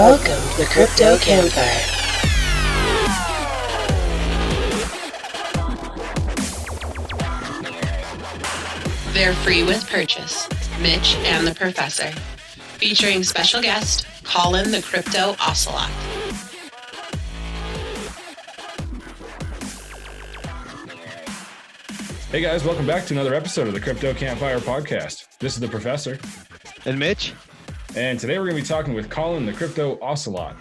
Welcome to the Crypto Campfire. They're free with purchase. Mitch and the Professor. Featuring special guest, Colin the Crypto Ocelot. Hey guys, welcome back to another episode of the Crypto Campfire podcast. This is the Professor. And Mitch. And today we're going to be talking with Colin the Crypto Ocelot.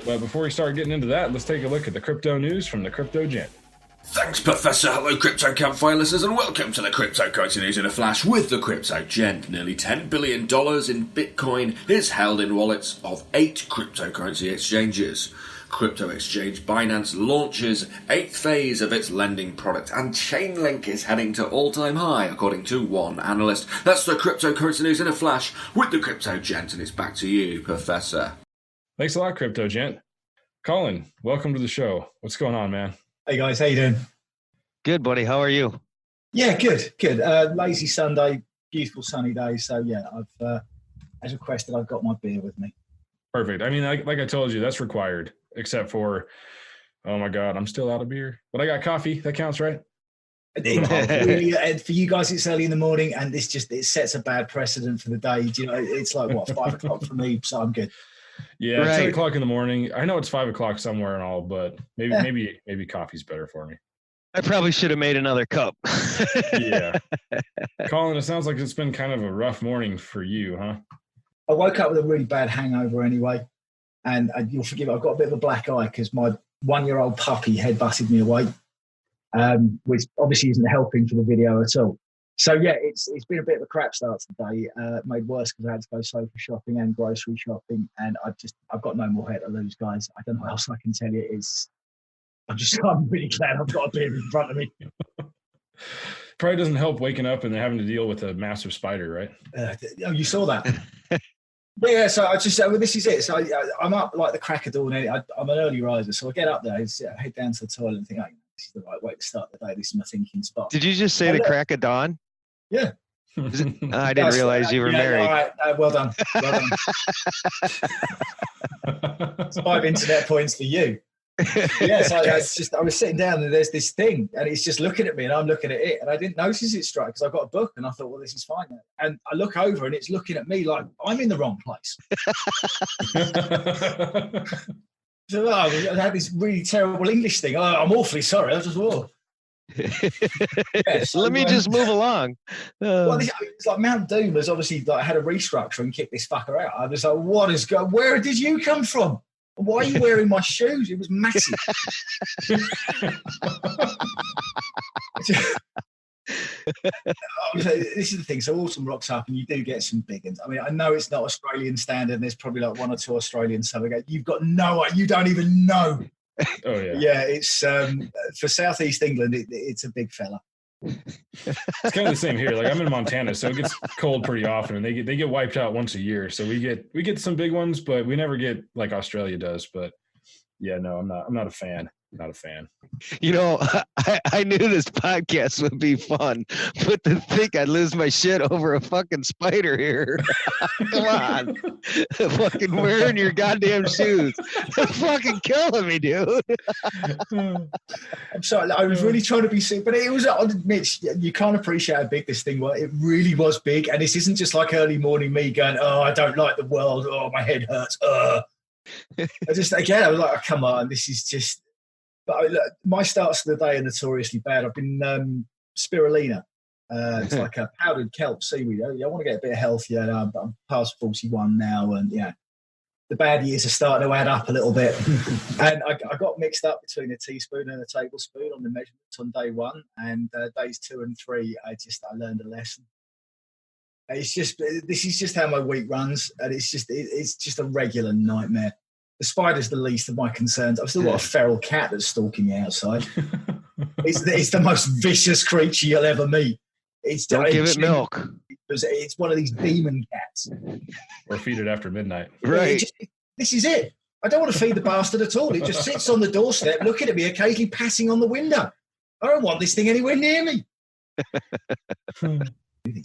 But before we start getting into that, let's take a look at the crypto news from the Crypto Gent. Thanks, Professor. Hello, Crypto Campfire listeners, and welcome to the cryptocurrency news in a flash with the Crypto Gent. Nearly $10 billion in Bitcoin is held in wallets of 8 cryptocurrency exchanges. Crypto exchange Binance launches 8th phase of its lending product, and Chainlink is heading to all-time high, according to one analyst. That's the cryptocurrency news in a flash with the Crypto Gent, and it's back to you, Professor. Thanks a lot, Crypto Gent. Colin, welcome to the show. What's going on, man? Hey guys, how you doing? Good, buddy. How are you? Yeah, good. Lazy Sunday, beautiful sunny day. So yeah, I've as requested, I've got my beer with me. Perfect. I mean, like I told you, that's required. Except for, oh my God, I'm still out of beer. But I got coffee. That counts, right? Really, for you guys, it's early in the morning, and it sets a bad precedent for the day. You know, it's like what 5 o'clock for me, so I'm good. Yeah, right. It's 8 o'clock in the morning. I know it's 5 o'clock somewhere and all, but maybe coffee's better for me. I probably should have made another cup. Yeah. Colin, it sounds like it's been kind of a rough morning for you, huh? I woke up with a really bad hangover anyway, and you'll forgive me, I've got a bit of a black eye because my 1-year-old puppy head-butted me awake, which obviously isn't helping for the video at all. So yeah, it's been a bit of a crap start today. Made worse because I had to go sofa shopping and grocery shopping, and I've got no more hair to lose, guys. I don't know what else I can tell you. I'm really glad I've got a beer in front of me. Probably doesn't help waking up and having to deal with a massive spider, right? You saw that? Yeah. So this is it. So I'm up like the crack of dawn. I'm an early riser, so I get up there, head down to the toilet, and think, oh, this is the right way to start the day. This is my thinking spot. Did you just say the crack of dawn? Yeah. I didn't realize you were married. All right. Well done. It's 5 internet points for you. Yeah, so I was sitting down and there's this thing and it's just looking at me and I'm looking at it and I didn't notice it straight because I've got a book and I thought, well, this is fine. And I look over and it's looking at me like I'm in the wrong place. So I had this really terrible English thing. Oh, I'm awfully sorry. I just thought. Let me just move along. Well, it's like Mount Doom has obviously had a restructure and kicked this fucker out. I was like, where did you come from? Why are you wearing my shoes? It was massive. This is the thing. So autumn rocks up and you do get some big ones. I mean, I know it's not Australian standard and there's probably like 1 or 2 Australian summer. You've got you don't even know. Oh yeah. Yeah, it's for Southeast England, it's a big fella. It's kind of the same here. Like I'm in Montana, so it gets cold pretty often, and they get wiped out once a year. So we get some big ones, but we never get like Australia does. But yeah, no, I'm not a fan. Not a fan. You know, I knew this podcast would be fun, but to think I'd lose my shit over a fucking spider here. Come on. Fucking wearing your goddamn shoes. They're fucking killing me, dude. I'm sorry. I was really trying to be sick, but it was, Mitch, you can't appreciate how big this thing was. It really was big. And this isn't just like early morning me going, oh, I don't like the world. Oh, my head hurts. I was like, oh, come on. This is just... But my starts of the day are notoriously bad. I've been spirulina. It's like a powdered kelp seaweed. I want to get a bit healthier. I'm past 41 now, and the bad years are starting to add up a little bit. And I got mixed up between a teaspoon and a tablespoon on the measurements on day 1, and days 2 and 3, I learned a lesson. This is just how my week runs, and it's just a regular nightmare. The spider's the least of my concerns. I've still got a feral cat that's stalking me outside. It's the most vicious creature you'll ever meet. Don't give it milk. It's one of these demon cats. Or feed it after midnight. Right. This is it. I don't want to feed the bastard at all. It just sits on the doorstep looking at me, occasionally passing on the window. I don't want this thing anywhere near me.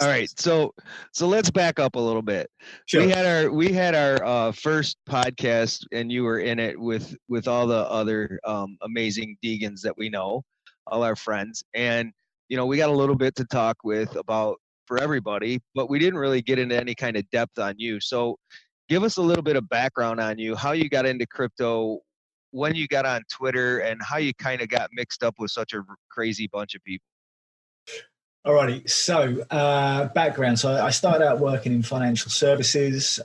All right, so let's back up a little bit. Sure. We had our first podcast, and you were in it with all the other amazing Deegans that we know, all our friends, and we got a little bit to talk with about for everybody, but we didn't really get into any kind of depth on you. So, give us a little bit of background on you, how you got into crypto, when you got on Twitter, and how you kind of got mixed up with such a crazy bunch of people. Alrighty, so background. So I started out working in financial services,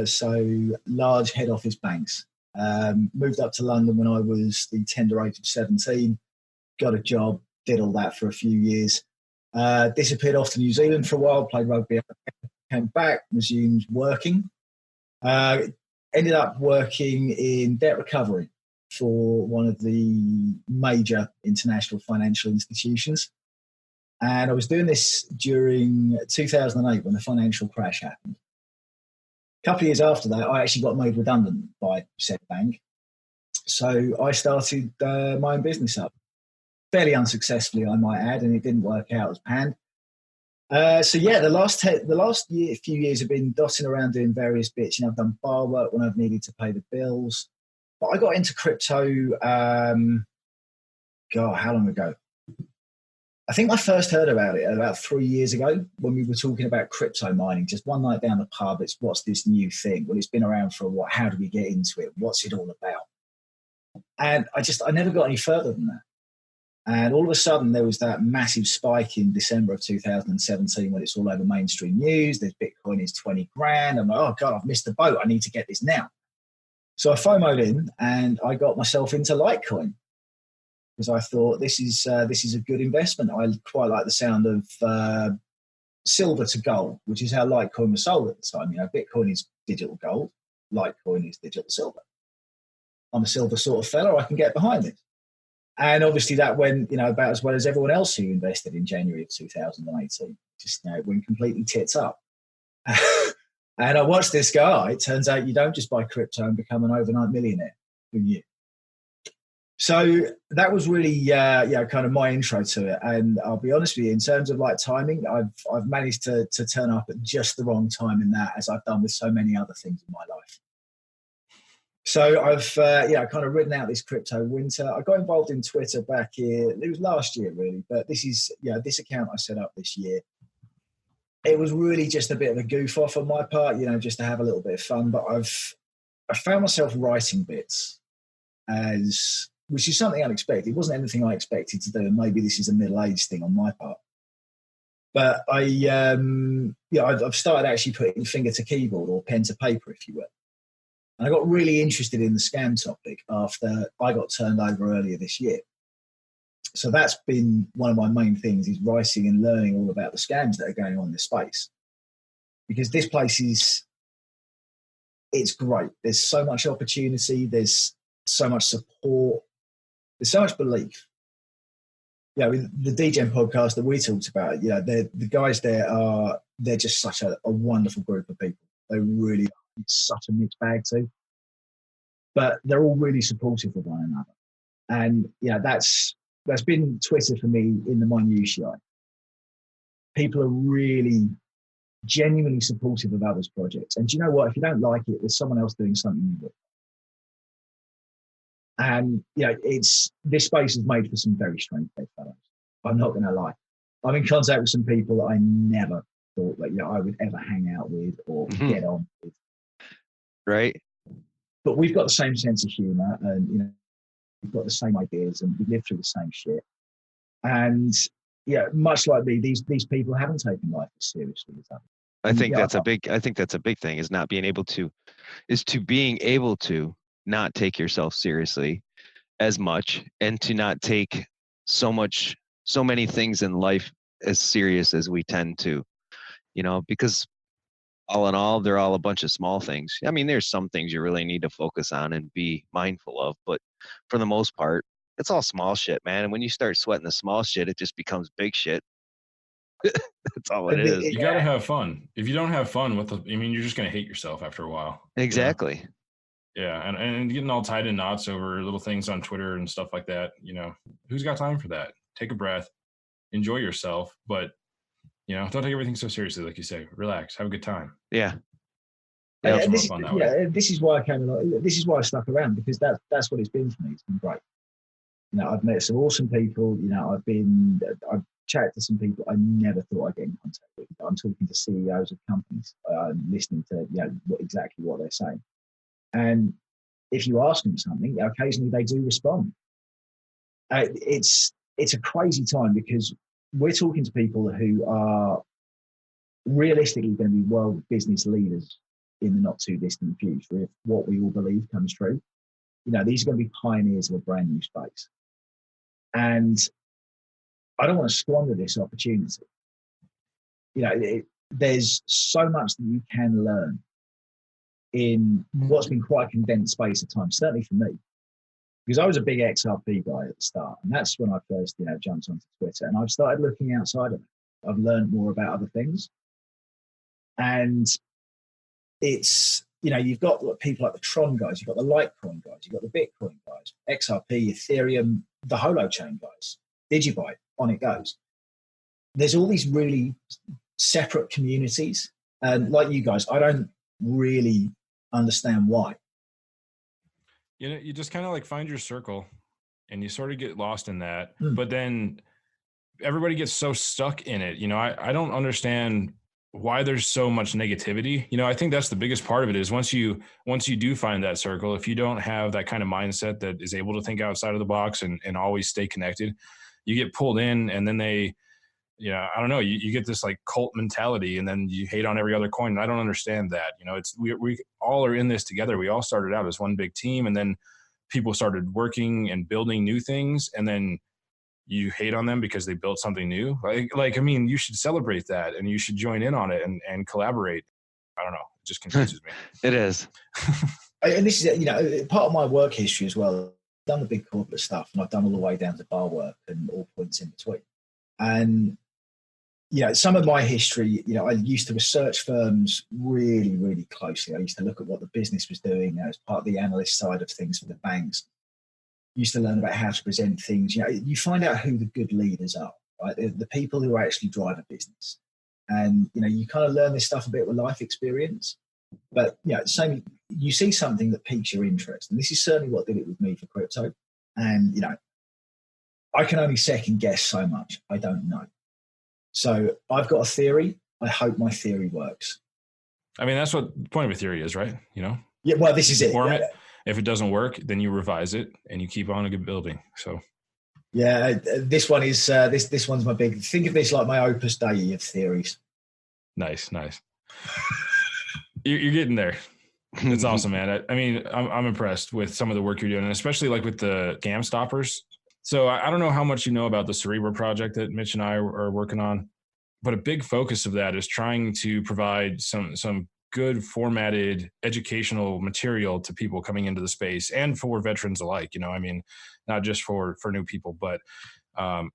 so large head office banks. Moved up to London when I was the tender age of 17, got a job, did all that for a few years. Disappeared off to New Zealand for a while, played rugby, came back, resumed working. Ended up working in debt recovery for one of the major international financial institutions. And I was doing this during 2008 when the financial crash happened. A couple of years after that, I actually got made redundant by said bank. So I started my own business up. Fairly unsuccessfully, I might add, and it didn't work out as planned. The last few years have been dotting around doing various bits. I've done bar work when I've needed to pay the bills. But I got into crypto, how long ago? I think I first heard about it about 3 years ago when we were talking about crypto mining. Just one night down the pub, what's this new thing? Well, it's been around for a while. How do we get into it? What's it all about? And I never got any further than that. And all of a sudden, there was that massive spike in December of 2017 when it's all over mainstream news. There's Bitcoin is 20 grand. I'm like, oh God, I've missed the boat. I need to get this now. So I FOMO'd in and I got myself into Litecoin, because I thought this is a good investment. I quite like the sound of silver to gold, which is how Litecoin was sold at the time. Bitcoin is digital gold, Litecoin is digital silver. I'm a silver sort of fella. I can get behind it. And obviously that went, about as well as everyone else who invested in January of 2018. Just, it went completely tits up. And I watched this guy. It turns out you don't just buy crypto and become an overnight millionaire. Who knew? So that was really, kind of my intro to it. And I'll be honest with you, in terms of timing, I've managed to turn up at just the wrong time in that, as I've done with so many other things in my life. So I've, kind of ridden out this crypto winter. I got involved in Twitter back here. It was last year, really. But this is, this account I set up this year. It was really just a bit of a goof off on my part, just to have a little bit of fun. But I found myself writing bits which is something unexpected. It wasn't anything I expected to do, and maybe this is a middle-aged thing on my part. But I've started actually putting finger to keyboard or pen to paper, if you will. And I got really interested in the scam topic after I got turned over earlier this year. So that's been one of my main things, is writing and learning all about the scams that are going on in this space. Because this place it's great. There's so much opportunity. There's so much support. There's so much belief. With the DGen podcast that we talked about, the guys there they're just such a wonderful group of people. They really are. It's such a mixed bag too. But they're all really supportive of one another. And that's been Twitter for me in the minutiae. People are really genuinely supportive of others' projects. And do you know what? If you don't like it, there's someone else doing something you would. And this space is made for some very strange bedfellows. I'm not going to lie. I'm in contact with some people that I never thought that I would ever hang out with or get on with. Right. But we've got the same sense of humor, and we've got the same ideas, and we live through the same shit. And much like me, these people haven't taken life as seriously as others. I think that's a big thing, is being able to not take yourself seriously as much, and to not take so many things in life as serious as we tend to, because all in all, they're all a bunch of small things. I mean, there's some things you really need to focus on and be mindful of, but for the most part, it's all small shit, man. And when you start sweating the small shit, it just becomes big shit. That's all it is. You got to have fun. If you don't have fun you're just going to hate yourself after a while. Exactly. Yeah. And getting all tied in knots over little things on Twitter and stuff like that, who's got time for that? Take a breath, enjoy yourself. But, You know, don't take everything so seriously, like you say. Relax, have a good time. Yeah. Yeah, And it's more fun that way. this is why I came along. This is why I stuck around, because that's what it's been for me. It's been great. You know, I've met some awesome people. You know, I've chatted to some people I never thought I'd get in contact with. I'm talking to CEOs of companies, listening to exactly what they're saying. And if you ask them something, occasionally they do respond. It's a crazy time, because we're talking to people who are realistically going to be world business leaders in the not too distant future if what we all believe comes true. You know, these are going to be pioneers of a brand new space. And I don't want to squander this opportunity. You know, there's so much that you can learn in what's been quite a condensed space of time, certainly for me. Because I was a big XRP guy at the start, and that's when I first, jumped onto Twitter. And I've started looking outside of it. I've learned more about other things. And it's, you've got people like the Tron guys, you've got the Litecoin guys, you've got the Bitcoin guys, XRP, Ethereum, the Holochain guys, Digibyte, on it goes. There's all these really separate communities. And like you guys, I don't really understand why. You know, you just kind of like find your circle and you sort of get lost in that. But then everybody gets so stuck in it. You know, I don't understand why there's so much negativity. You know, I think that's the biggest part of it is once you do find that circle, if you don't have that kind of mindset that is able to think outside of the box and always stay connected, you get pulled in, and then I don't know, you get this like cult mentality, and then you hate on every other coin. And I don't understand that. You know, it's we all are in this together. We all started out as one big team, and then people started working and building new things, and then you hate on them because they built something new. Like, I mean, you should celebrate that, and you should join in on it and collaborate. I don't know. It just confuses me. It is. And this is, part of my work history as well. I've done the big corporate stuff, and I've done all the way down to bar work and all points in between. And, some of my history, I used to research firms really, really closely. I used to look at what the business was doing as part of the analyst side of things for the banks. Used to learn about how to present things. You find out who the good leaders are, right? The people who actually drive a business. And, you kind of learn this stuff a bit with life experience. But, same, you see something that piques your interest. And this is certainly what did it with me for crypto. And, I can only second guess so much. I don't know. So I've got a theory. I hope my theory works. I mean, that's what the point of a theory is, right? Yeah, well, this is it. Form it. If it doesn't work, then you revise it and you keep on a good building. So, yeah, this one is this one's my big. Think of this like my opus dei of theories. Nice. You're getting there. It's awesome, man. I mean, I'm impressed with some of the work you're doing, and especially like with the scam stoppers. So I don't know how much you know about the Cerebro project that Mitch and I are working on, but a big focus of that is trying to provide some good formatted educational material to people coming into the space and for veterans alike. I mean, not just for new people, but I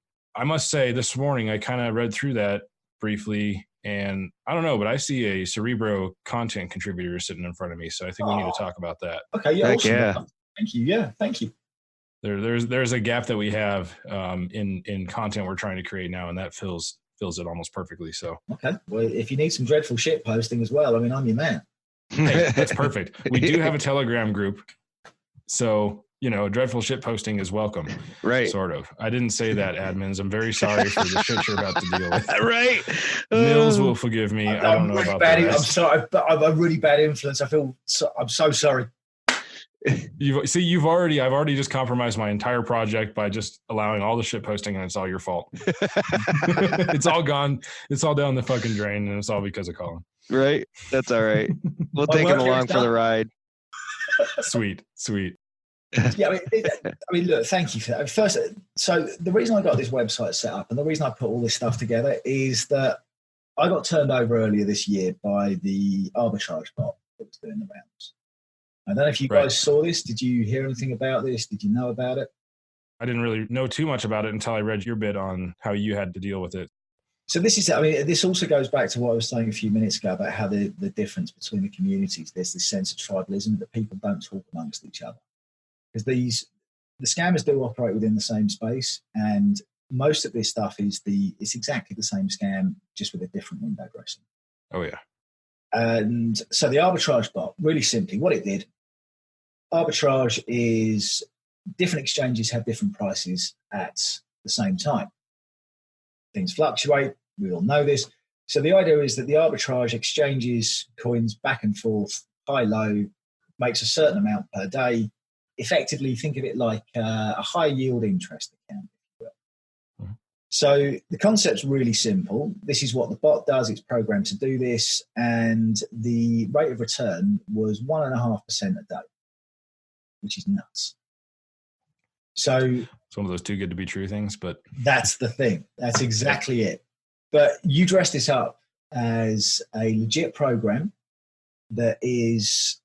must say this morning, I kind of read through that briefly, and I don't know, but I see a Cerebro content contributor sitting in front of me. So I think we need to talk about that. Okay. Yeah. Awesome. Yeah. Thank you. Yeah. Thank you. There's a gap that we have in content we're trying to create now, and that fills it almost perfectly. So okay, well, if you need some dreadful shit posting as well, I mean, I'm your man. Hey, that's perfect. We do have a Telegram group, so dreadful shit posting is welcome. Right. Sort of. I didn't say that, admins. I'm very sorry for the shit you're about to deal with. Right. Mills will forgive me. I don't know really about bad. that. I'm sorry. I'm a really bad influence. I'm so sorry. I've already just compromised my entire project by just allowing all the shit posting, and it's all your fault. It's all gone. It's all down the fucking drain, and it's all because of Colin. Right. That's all right. We'll take him along for the ride. Sweet. Yeah, I mean, look, thank you for that. First, so the reason I got this website set up and the reason I put all this stuff together is that I got turned over earlier this year by the arbitrage bot that was doing the rounds. I don't know if you guys saw this. Did you hear anything about this? Did you know about it? I didn't really know too much about it until I read your bit on how you had to deal with it. So this also goes back to what I was saying a few minutes ago about how the difference between the communities, there's this sense of tribalism that people don't talk amongst each other. Because the scammers do operate within the same space, and most of this stuff it's exactly the same scam, just with a different window dressing. Oh yeah. And so the arbitrage bot, really simply, what it did, arbitrage is different exchanges have different prices at the same time. Things fluctuate. We all know this. So the idea is that the arbitrage exchanges coins back and forth, high, low, makes a certain amount per day. Effectively, think of it like a high yield interest account, if you will. So the concept's really simple. This is what the bot does. It's programmed to do this. And the rate of return was 1.5% a day, which is nuts. So it's one of those too good to be true things, but that's the thing. That's exactly it. But you dress this up as a legit program that is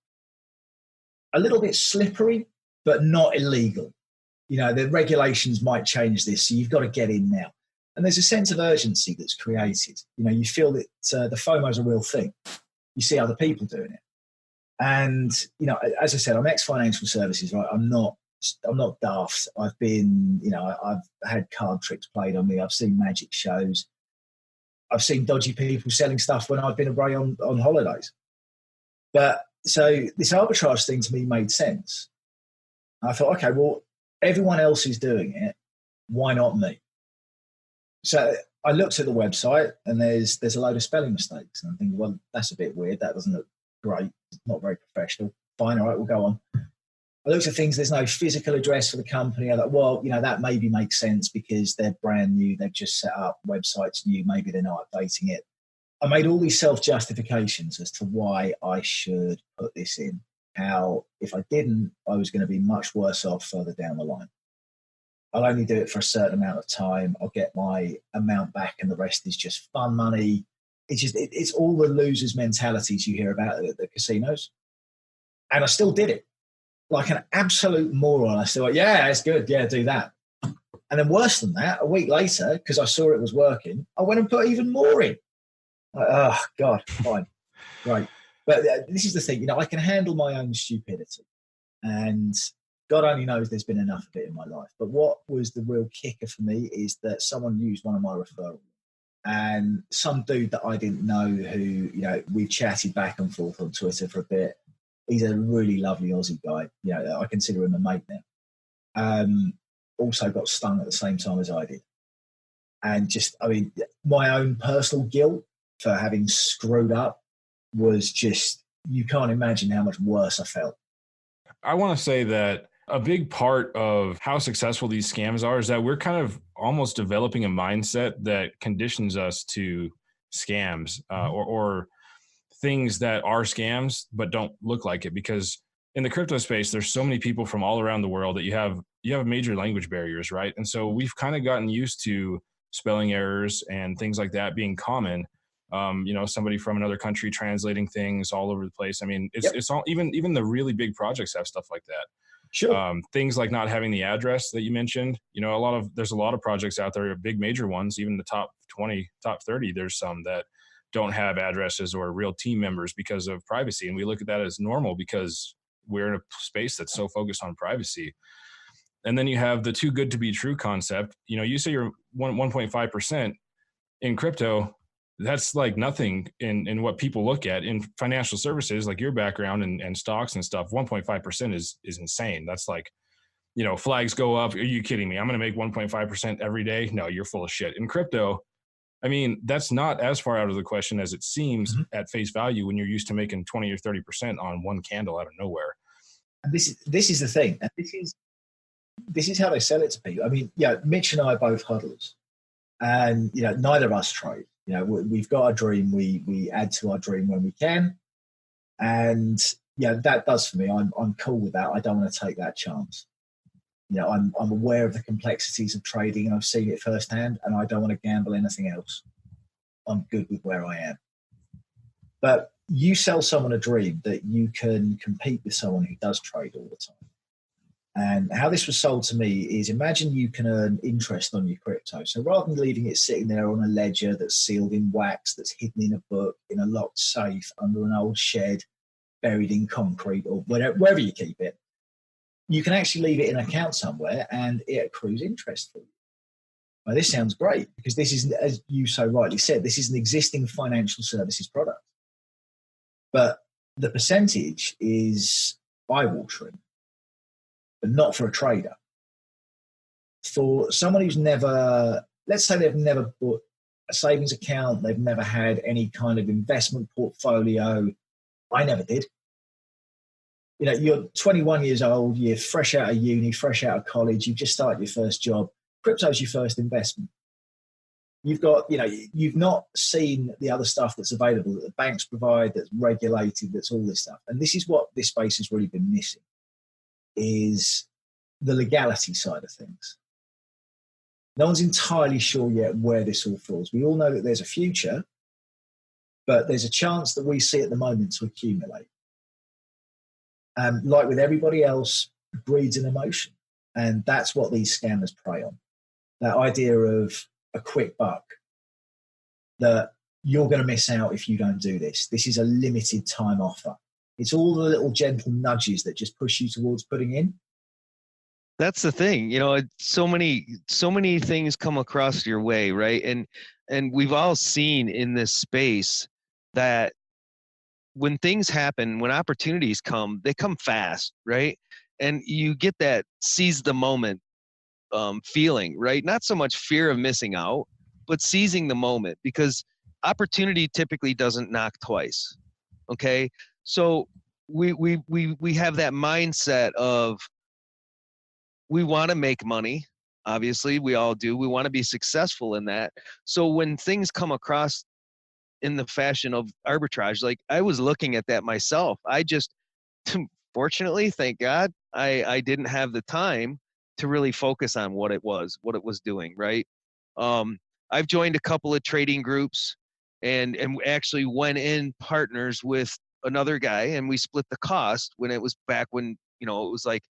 a little bit slippery, but not illegal. You know, the regulations might change this, so you've got to get in now. And there's a sense of urgency that's created. You know, you feel that the FOMO is a real thing. You see other people doing it. And, you know, as I said, I'm ex-financial services, right? I'm not daft. I've been, you know, I've had card tricks played on me. I've seen magic shows. I've seen dodgy people selling stuff when I've been away on holidays. But so this arbitrage thing to me made sense. I thought, okay, well, everyone else is doing it. Why not me? So I looked at the website and there's a load of spelling mistakes. And I'm thinking, well, that's a bit weird. That doesn't look great. It's not very professional. Fine, all right, we'll go on. I looked at things, there's no physical address for the company. I thought, well, you know, that maybe makes sense because they're brand new. They've just set up websites new. Maybe they're not updating it. I made all these self-justifications as to why I should put this in. How, if I didn't, I was going to be much worse off further down the line. I'll only do it for a certain amount of time. I'll get my amount back and the rest is just fun money. It's all the losers' mentalities you hear about at the casinos. And I still did it. Like an absolute moron. I still went, yeah, it's good. Yeah, do that. And then worse than that, a week later, because I saw it was working, I went and put even more in. Like, oh, God, fine. Great. But this is the thing, you know, I can handle my own stupidity. And God only knows there's been enough of it in my life. But what was the real kicker for me is that someone used one of my referrals. And some dude that I didn't know who, you know, we chatted back and forth on Twitter for a bit. He's a really lovely Aussie guy. You know, I consider him a mate now. Also got stung at the same time as I did. And just, I mean, my own personal guilt for having screwed up was just, you can't imagine how much worse I felt. I want to say that a big part of how successful these scams are is that we're kind of almost developing a mindset that conditions us to scams or things that are scams but don't look like it, because in the crypto space there's so many people from all around the world that you have major language barriers, right? And so we've kind of gotten used to spelling errors and things like that being common. You know, somebody from another country translating things all over the place. I mean, it's all, even the really big projects have stuff like that. Sure. Things like not having the address that you mentioned. You know, there's a lot of projects out there, big major ones, even the top 20, top 30. There's some that don't have addresses or real team members because of privacy. And we look at that as normal because we're in a space that's so focused on privacy. And then you have the too good to be true concept. You know, you say you're 1.5% in crypto. That's like nothing in what people look at in financial services, like your background and stocks and stuff. 1.5% is insane. That's like, you know, flags go up. Are you kidding me? I'm going to make 1.5% every day. No, you're full of shit. In crypto, I mean, that's not as far out of the question as it seems at face value when you're used to making 20 or 30% on one candle out of nowhere. And this is the thing. And this is how they sell it to people. I mean, yeah, Mitch and I are both huddlers. And, you know, neither of us trade. You know, we've got a dream. We add to our dream when we can. And, yeah, that does for me. I'm cool with that. I don't want to take that chance. You know, I'm aware of the complexities of trading and I've seen it firsthand, and I don't want to gamble anything else. I'm good with where I am. But you sell someone a dream that you can compete with someone who does trade all the time. And how this was sold to me is, imagine you can earn interest on your crypto. So rather than leaving it sitting there on a ledger that's sealed in wax, that's hidden in a book, in a locked safe, under an old shed, buried in concrete, or wherever you keep it, you can actually leave it in an account somewhere and it accrues interest for you. Now, this sounds great because this is, as you so rightly said, this is an existing financial services product. But the percentage is eye-watering, but not for a trader. For someone who's never, let's say they've never bought a savings account, they've never had any kind of investment portfolio. I never did. You know, you're 21 years old, you're fresh out of uni, fresh out of college, you've just started your first job. Crypto's your first investment. You've got, you know, you've not seen the other stuff that's available that the banks provide, that's regulated, that's all this stuff. And this is what this space has really been missing, is the legality side of things. No one's entirely sure yet where this all falls. We all know that there's a future, but there's a chance that we see at the moment to accumulate. And like with everybody else, breeds an emotion. And that's what these scammers prey on. That idea of a quick buck, that you're going to miss out if you don't do this. This is a limited time offer. It's all the little gentle nudges that just push you towards putting in. That's the thing, you know, so many things come across your way, right? And we've all seen in this space that when things happen, when opportunities come, they come fast, right? And you get that seize the moment feeling, right? Not so much fear of missing out, but seizing the moment, because opportunity typically doesn't knock twice. Okay, so we have that mindset of, we want to make money. Obviously, we all do. We want to be successful in that. So when things come across in the fashion of arbitrage, like I was looking at that myself. I just, fortunately, thank God, I didn't have the time to really focus on what it was doing, right? I've joined a couple of trading groups and actually went in partners with another guy, and we split the cost when it was back when, you know, it was like,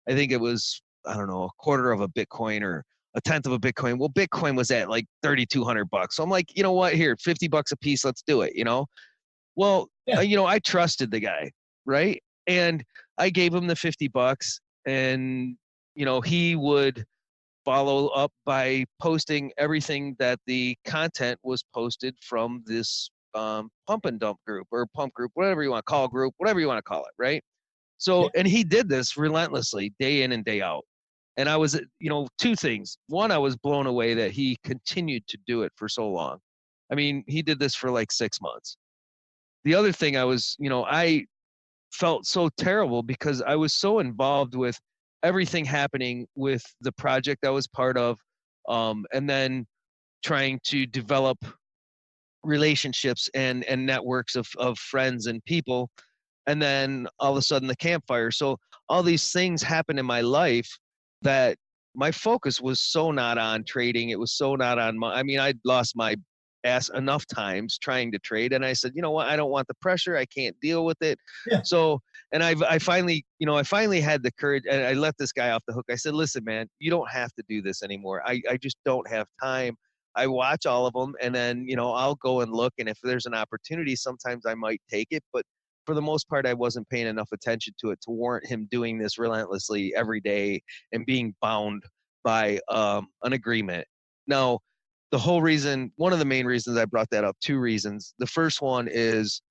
I think it was, I don't know, a quarter of a Bitcoin or a tenth of a Bitcoin. Well, Bitcoin was at like $3,200. So I'm like, you know what, here, $50 a piece, let's do it, you know? Well, Yeah. you know, I trusted the guy, right? And I gave him the $50, and, you know, he would follow up by posting everything that the content was posted from this pump and dump group or pump group, whatever you want to call group, whatever you want to call it, right? So, and he did this relentlessly, day in and day out. And I was, you know, two things. One, I was blown away that he continued to do it for so long. I mean, he did this for like 6 months. The other thing, I was, you know, I felt so terrible because I was so involved with everything happening with the project I was part of, and then trying to develop relationships and networks of friends and people. And then all of a sudden the Campfire. So all these things happened in my life that my focus was so not on trading. It was so not on I mean, I'd lost my ass enough times trying to trade. And I said, you know what? I don't want the pressure. I can't deal with it. Yeah. So, and I finally, you know, I finally had the courage, and I let this guy off the hook. I said, listen, man, you don't have to do this anymore. I just don't have time. I watch all of them, and then, you know, I'll go and look. And if there's an opportunity, sometimes I might take it. But for the most part, I wasn't paying enough attention to it to warrant him doing this relentlessly every day and being bound by an agreement. Now, the whole reason, one of the main reasons I brought that up, two reasons. The first one is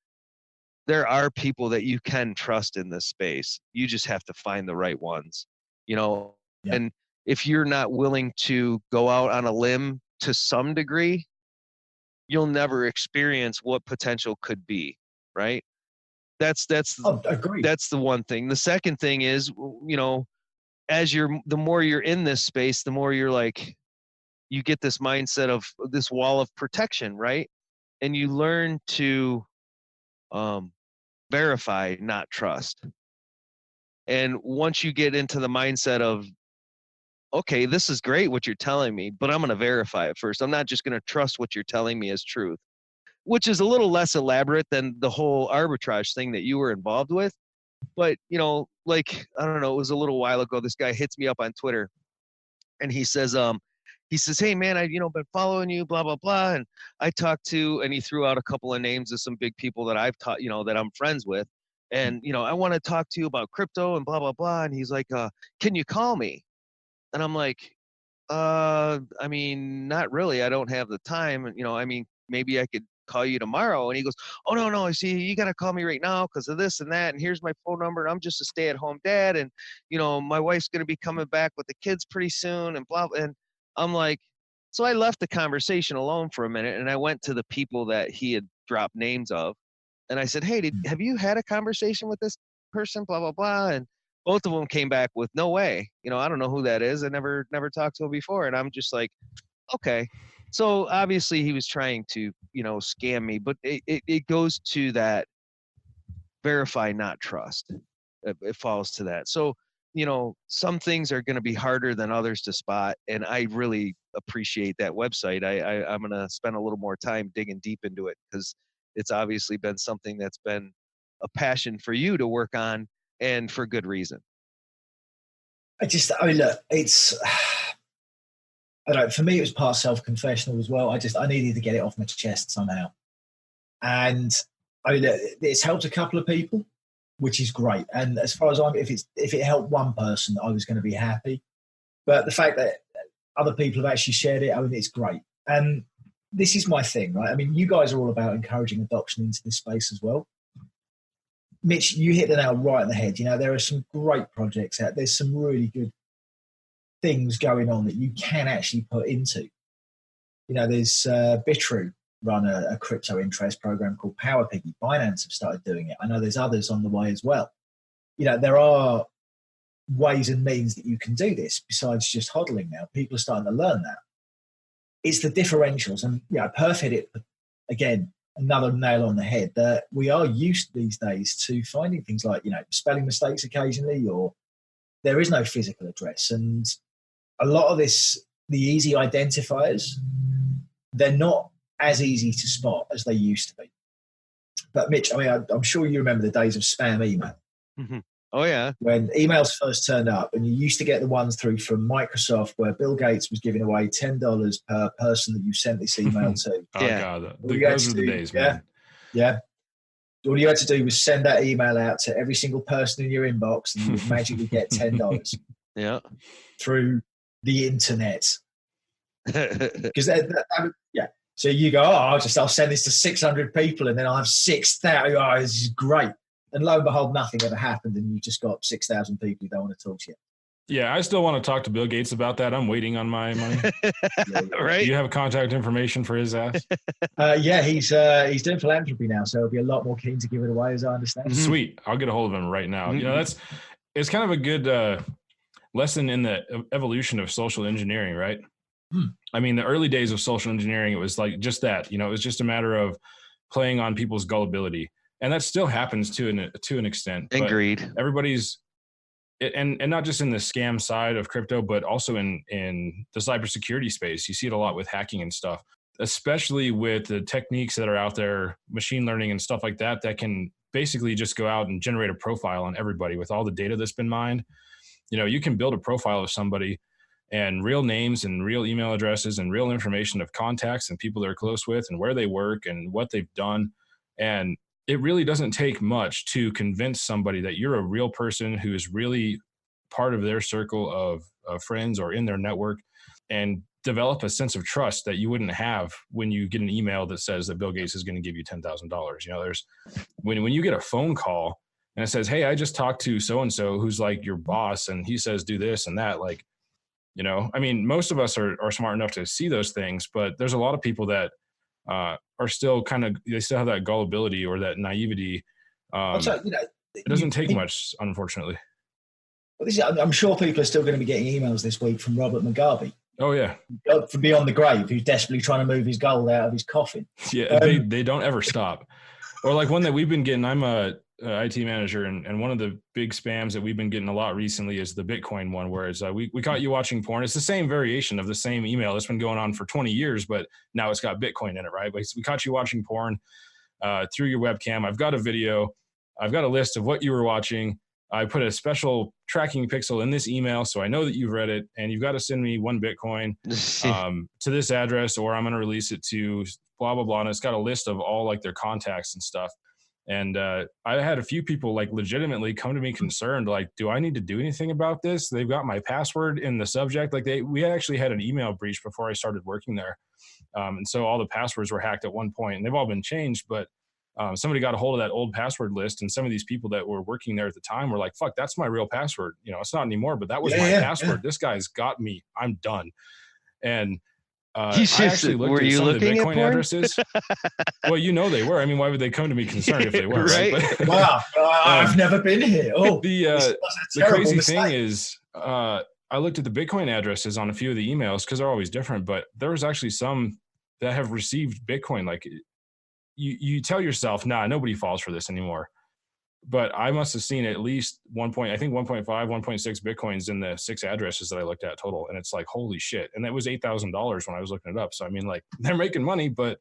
there are people that you can trust in this space. You just have to find the right ones, you know. Yeah. And if you're not willing to go out on a limb to some degree, you'll never experience what potential could be, right? That's Agreed. that's the one thing. The second thing is, you know, the more you're in this space, the more you're like, you get this mindset of this wall of protection, right? And you learn to verify, not trust. And once you get into the mindset of, okay, this is great what you're telling me, but I'm going to verify it first. I'm not just going to trust what you're telling me as truth, which is a little less elaborate than the whole arbitrage thing that you were involved with. But, you know, like, I don't know, it was a little while ago, this guy hits me up on Twitter, and he says, hey man, I, you know, been following you, blah, blah, blah. And I talked to, and he threw out a couple of names of some big people that I've taught, you know, that I'm friends with. And, you know, I want to talk to you about crypto and blah, blah, blah. And he's like, can you call me? And I'm like, I mean, not really. I don't have the time. You know, I mean, maybe I could call you tomorrow. And he goes, oh, no. I see, you got to call me right now because of this and that. And here's my phone number. And I'm just a stay-at-home dad. And, you know, my wife's going to be coming back with the kids pretty soon and blah, blah. And I'm like, so I left the conversation alone for a minute. And I went to the people that he had dropped names of. And I said, hey, have you had a conversation with this person? Blah, blah, blah. And both of them came back with no way. You know, I don't know who that is. I never talked to him before. And I'm just like, okay. So obviously he was trying to, you know, scam me, but it goes to that verify, not trust. It falls to that. So, you know, some things are going to be harder than others to spot. And I really appreciate that website. I'm going to spend a little more time digging deep into it because it's obviously been something that's been a passion for you to work on, and for good reason. I mean, look, it's, I don't know, for me, it was part self-confessional as well. I needed to get it off my chest somehow. And I mean, it's helped a couple of people, which is great. And as far as if it helped one person, I was going to be happy. But the fact that other people have actually shared it, I mean, it's great. And this is my thing, right? I mean, you guys are all about encouraging adoption into this space as well. Mitch, you hit the nail right on the head. You know, there are some great projects out. There's some really good things going on that you can actually put into. You know, there's Bitru run a crypto interest program called Power Piggy. Binance have started doing it. I know there's others on the way as well. You know, there are ways and means that you can do this besides just hodling now. People are starting to learn that. It's the differentials. And, you know, Perf hit it again, another nail on the head, that we are used these days to finding things like, you know, spelling mistakes occasionally, or there is no physical address. And a lot of this, the easy identifiers, they're not as easy to spot as they used to be. But Mitch, I mean, I'm sure you remember the days of spam email. Mm-hmm. Oh, yeah. When emails first turned up, and you used to get the ones through from Microsoft where Bill Gates was giving away $10 per person that you sent this email to. Oh, Yeah. God. Those were the days, man. Yeah. All you had to do was send that email out to every single person in your inbox, and you would magically get $10 Yeah. through the internet. Because yeah. So you go, I'll send this to 600 people, and then I'll have 6,000. Oh, this is great. And lo and behold, nothing ever happened, and you just got 6,000 people who don't want to talk to you. Yeah, I still want to talk to Bill Gates about that. I'm waiting on my money. Right? Do you have contact information for his ass? Yeah, he's doing philanthropy now, so he'll be a lot more keen to give it away, as I understand. Sweet. I'll get a hold of him right now. You know, it's kind of a good lesson in the evolution of social engineering, right? I mean, the early days of social engineering, it was like just that. You know, it was just a matter of playing on people's gullibility. And that still happens to an extent. Agreed. Everybody's, and not just in the scam side of crypto, but also in the cybersecurity space. You see it a lot with hacking and stuff, especially with the techniques that are out there, machine learning and stuff like that, that can basically just go out and generate a profile on everybody with all the data that's been mined. You know, you can build a profile of somebody and real names and real email addresses and real information of contacts and people they're close with and where they work and what they've done. And it really doesn't take much to convince somebody that you're a real person who is really part of their circle of friends or in their network, and develop a sense of trust that you wouldn't have when you get an email that says that Bill Gates is going to give you $10,000. You know, there's when you get a phone call and it says, hey, I just talked to so-and-so who's like your boss, and he says do this and that, like, you know, I mean, most of us are smart enough to see those things, but there's a lot of people that are still they still have that gullibility or that naivety. It doesn't take much, unfortunately. Well, I'm sure people are still going to be getting emails this week from Robert Mugabe. Oh, yeah. From beyond the grave, who's desperately trying to move his gold out of his coffin. Yeah, they don't ever stop. Or like one that we've been getting, I'm a IT manager, and one of the big spams that we've been getting a lot recently is the Bitcoin one, where it's we caught you watching porn. It's the same variation of the same email that's been going on for 20 years, but now it's got Bitcoin in it, right? We caught you watching porn through your webcam. I've got a video. I've got a list of what you were watching. I put a special tracking pixel in this email, so I know that you've read it, and you've got to send me 1 Bitcoin to this address, or I'm going to release it to blah, blah, blah. And it's got a list of all like their contacts and stuff. And I had a few people like legitimately come to me concerned, like, do I need to do anything about this? They've got my password in the subject. Like we actually had an email breach before I started working there. And so all the passwords were hacked at one point and they've all been changed, but somebody got a hold of that old password list, and some of these people that were working there at the time were like, fuck, that's my real password. You know, it's not anymore, but that was my password. This guy's got me. I'm done. And I actually looked at some of the Bitcoin addresses. Well, you know they were. I mean, why would they come to me concerned if they weren't? Right? But, wow, I've never been here. Oh, the crazy thing is, I looked at the Bitcoin addresses on a few of the emails because they're always different, but there was actually some that have received Bitcoin. Like you tell yourself, nah, nobody falls for this anymore. But I must have seen at least 1.5, 1.6 Bitcoins in the 6 addresses that I looked at total. And it's like, holy shit. And that was $8,000 when I was looking it up. So, I mean, like, they're making money, but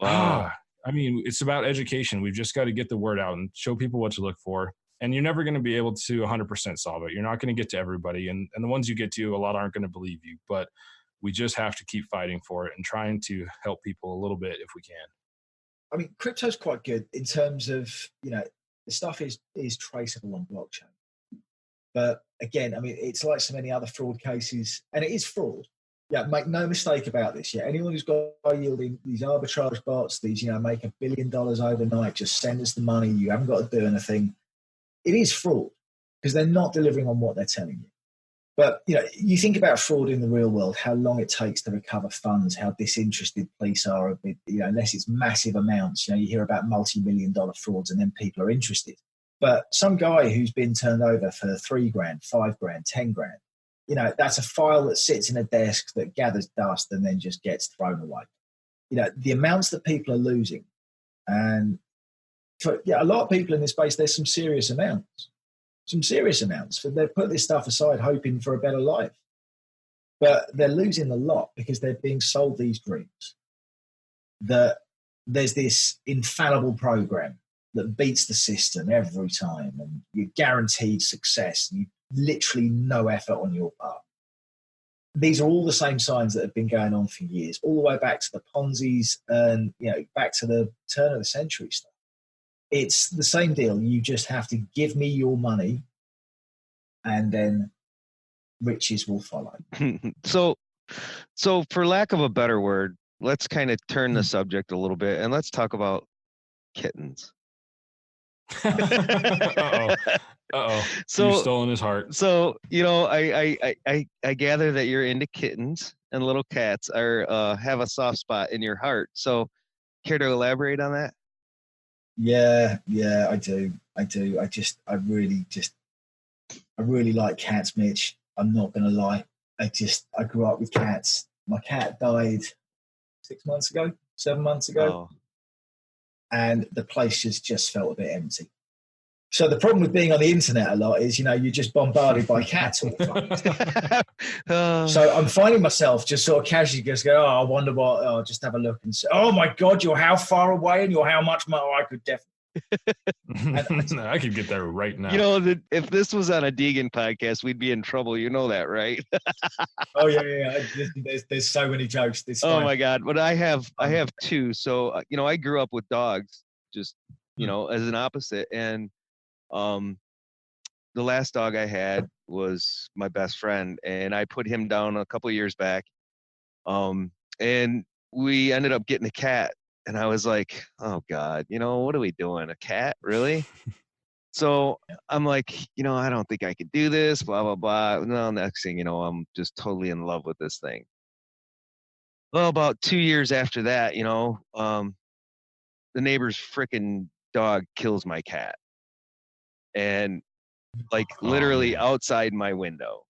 I mean, it's about education. We've just got to get the word out and show people what to look for. And you're never going to be able to 100% solve it. You're not going to get to everybody. And the ones you get to, a lot aren't going to believe you. But we just have to keep fighting for it and trying to help people a little bit if we can. I mean, crypto's quite good in terms of, you know, the stuff is traceable on blockchain. But again, I mean, it's like so many other fraud cases, and it is fraud. Yeah, make no mistake about this. Yeah, anyone who's got yielding these arbitrage bots, these, you know, make $1 billion overnight, just send us the money. You haven't got to do anything. It is fraud because they're not delivering on what they're telling you. But, you know, you think about fraud in the real world, how long it takes to recover funds, how disinterested police are, a bit, you know, unless it's massive amounts. You know, you hear about multi-million-dollar frauds and then people are interested. But some guy who's been turned over for $3 grand, $5 grand, $10 grand, you know, that's a file that sits in a desk that gathers dust and then just gets thrown away. You know, the amounts that people are losing. And for a lot of people in this space, there's some serious amounts. They've put this stuff aside hoping for a better life. But they're losing a lot because they're being sold these dreams that there's this infallible program that beats the system every time and you're guaranteed success and you literally no effort on your part. These are all the same signs that have been going on for years, all the way back to the Ponzi's and, you know, back to the turn of the century stuff. It's the same deal. You just have to give me your money and then riches will follow. So for lack of a better word, let's kind of turn the subject a little bit and let's talk about kittens. Uh-oh. So you've stolen his heart. So, you know, I gather that you're into kittens and little cats are have a soft spot in your heart. So care to elaborate on that? Yeah, I do. I really like cats, Mitch. I'm not going to lie. I grew up with cats. My cat died 7 months ago. Oh. And the place just felt a bit empty. So the problem with being on the internet a lot is, you know, you're just bombarded by cats all the time. So I'm finding myself just sort of casually just go, I wonder what, just have a look and say, oh my God, you're how far away and you're how much more? I could definitely. I could get there right now. You know, if this was on a Deegan podcast, we'd be in trouble. You know that, right? Oh yeah. There's so many jokes. Oh my God. But I have 2. So, you know, I grew up with dogs just, you know, as an opposite. And the last dog I had was my best friend and I put him down a couple of years back. And we ended up getting a cat. And I was like, oh God, you know, what are we doing? A cat? Really? So I'm like, you know, I don't think I could do this, blah, blah, blah. No, next thing, you know, I'm just totally in love with this thing. Well, about 2 years after that, you know, the neighbor's freaking dog kills my cat. And like literally outside my window.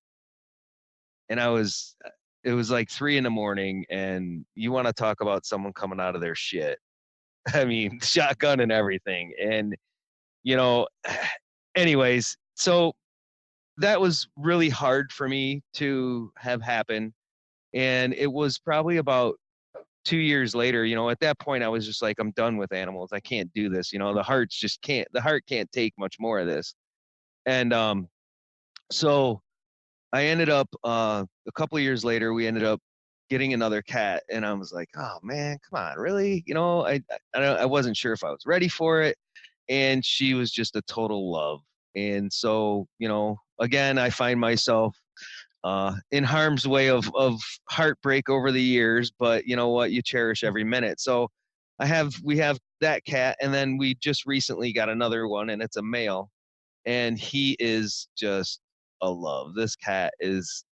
And it was like 3 a.m. and you want to talk about someone coming out of their shit. I mean, shotgun and everything. And, you know, anyways, so that was really hard for me to have happen. And it was probably about 2 years later, you know, at that point I was just like, I'm done with animals. I can't do this. You know, the heart can't take much more of this. And so I ended up a couple of years later, we ended up getting another cat, and I was like, oh man, come on, really? You know, I wasn't sure if I was ready for it. and she was just a total love. And so, you know, again, I find myself in harm's way of heartbreak over the years, but you know what? You cherish every minute. So we have that cat, and then we just recently got another one, and it's a male, and he is just a love. This cat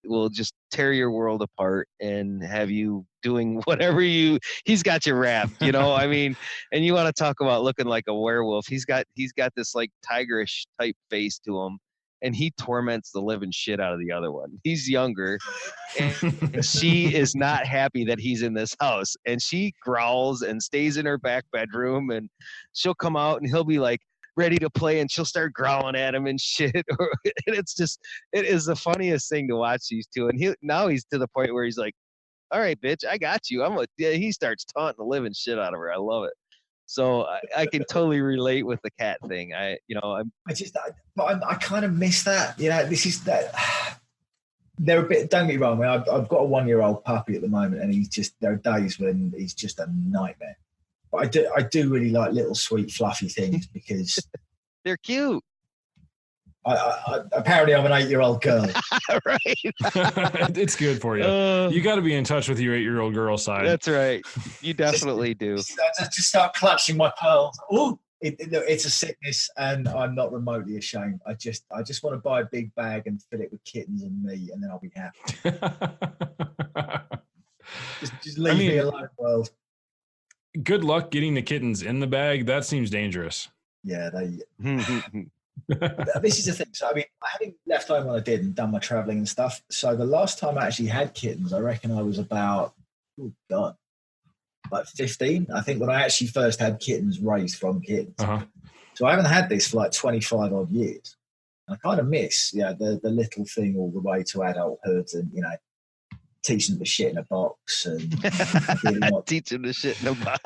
will just tear your world apart and have you doing whatever he's got you wrapped, you know. I mean, and you want to talk about looking like a werewolf. He's got this like tigerish type face to him, and he torments the living shit out of the other one. He's younger, and she is not happy that he's in this house, and she growls and stays in her back bedroom, and she'll come out and he'll be like ready to play, and she'll start growling at him and shit. And it is the funniest thing to watch these two. And now he's to the point where he's like, all right, bitch, I got you. He starts taunting the living shit out of her. I love it. So I can totally relate with the cat thing. I kind of miss that. You know, this is that. They're a bit. Don't get me wrong. I've got a 1-year-old puppy at the moment, and there are days when he's just a nightmare. But I do really like little sweet fluffy things because they're cute. Apparently, I'm an 8-year-old girl. Right. It's good for you. You got to be in touch with your 8-year-old girl side. That's right. You definitely do. I just start clutching my pearls. Oh, it's a sickness, and I'm not remotely ashamed. I just want to buy a big bag and fill it with kittens and me, and then I'll be happy. just leave me alone, world. Good luck getting the kittens in the bag. That seems dangerous. Yeah, this is the thing. So, I mean, having left home when I did and done my traveling and stuff. So the last time I actually had kittens, I reckon I was about, like 15. I think when I actually first had kittens raised from kittens. Uh-huh. So I haven't had this for like 25 odd years. And I kind of miss, the little thing all the way to adulthood, and, you know, teaching them to shit in a box and teaching the shit in a box.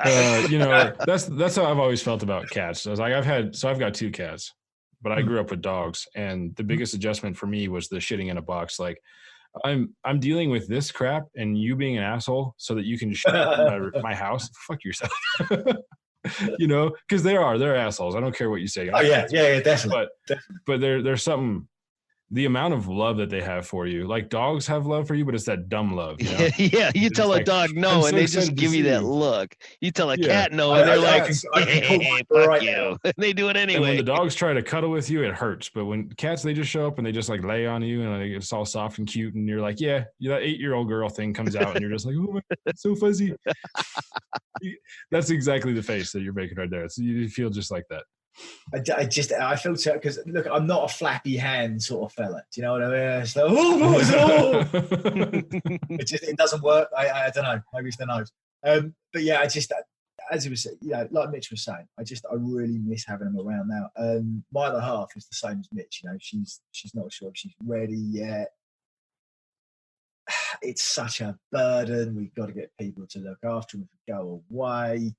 You know, that's how I've always felt about cats. I was like, I've got 2 cats, but I grew up with dogs, and the biggest adjustment for me was the shitting in a box. Like, I'm dealing with this crap and you being an asshole so that you can shit in my house. Fuck yourself. You know, because they're assholes. I don't care what you say. Oh yeah, definitely. But there's something. The amount of love that they have for you, like dogs have love for you, but it's that dumb love. You know? Yeah, you tell a dog no, and they just give you that look. You tell a cat no, and they're like, "Hey, fuck you." And they do it anyway. And when the dogs try to cuddle with you, it hurts. But when cats, they just show up and they just like lay on you, and it's all soft and cute, and you're like, yeah, that 8-year-old girl thing comes out, and you're just like, oh my God, it's so fuzzy. That's exactly the face that you're making right there. So you feel just like that. I feel so, because look, I'm not a flappy hand sort of fella. Do you know what I mean? It's like, it doesn't work. I don't know. Maybe it's the nose. But yeah, as it was, like Mitch was saying, I really miss having them around now. My other half is the same as Mitch. You know, she's not sure if she's ready yet. It's such a burden. We've got to get people to look after them if we go away.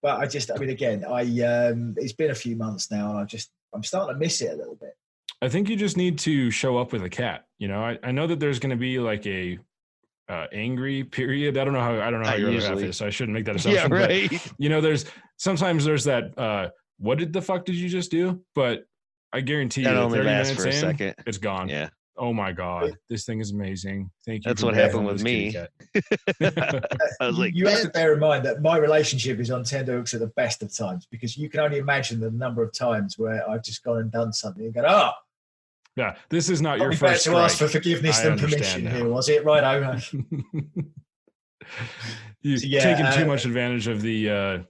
But again, it's been a few months now, and I'm starting to miss it a little bit. I think you just need to show up with a cat. You know, I know that there's going to be like a angry period. I don't know how your other half is, so I shouldn't make that assumption. Yeah, right. But, you know, there's that. What did the fuck did you just do? But I guarantee you, 30 minutes for a second, it's gone. Yeah. Oh my God, this thing is amazing. Thank you. That's what happened with me. I was like, you have to bear in mind that my relationship is on tenterhooks at the best of times, because you can only imagine the number of times where I've just gone and done something and go, yeah, this is not your first strike. To ask for forgiveness than permission now. Here, was it? Right over. You've taken too much advantage of the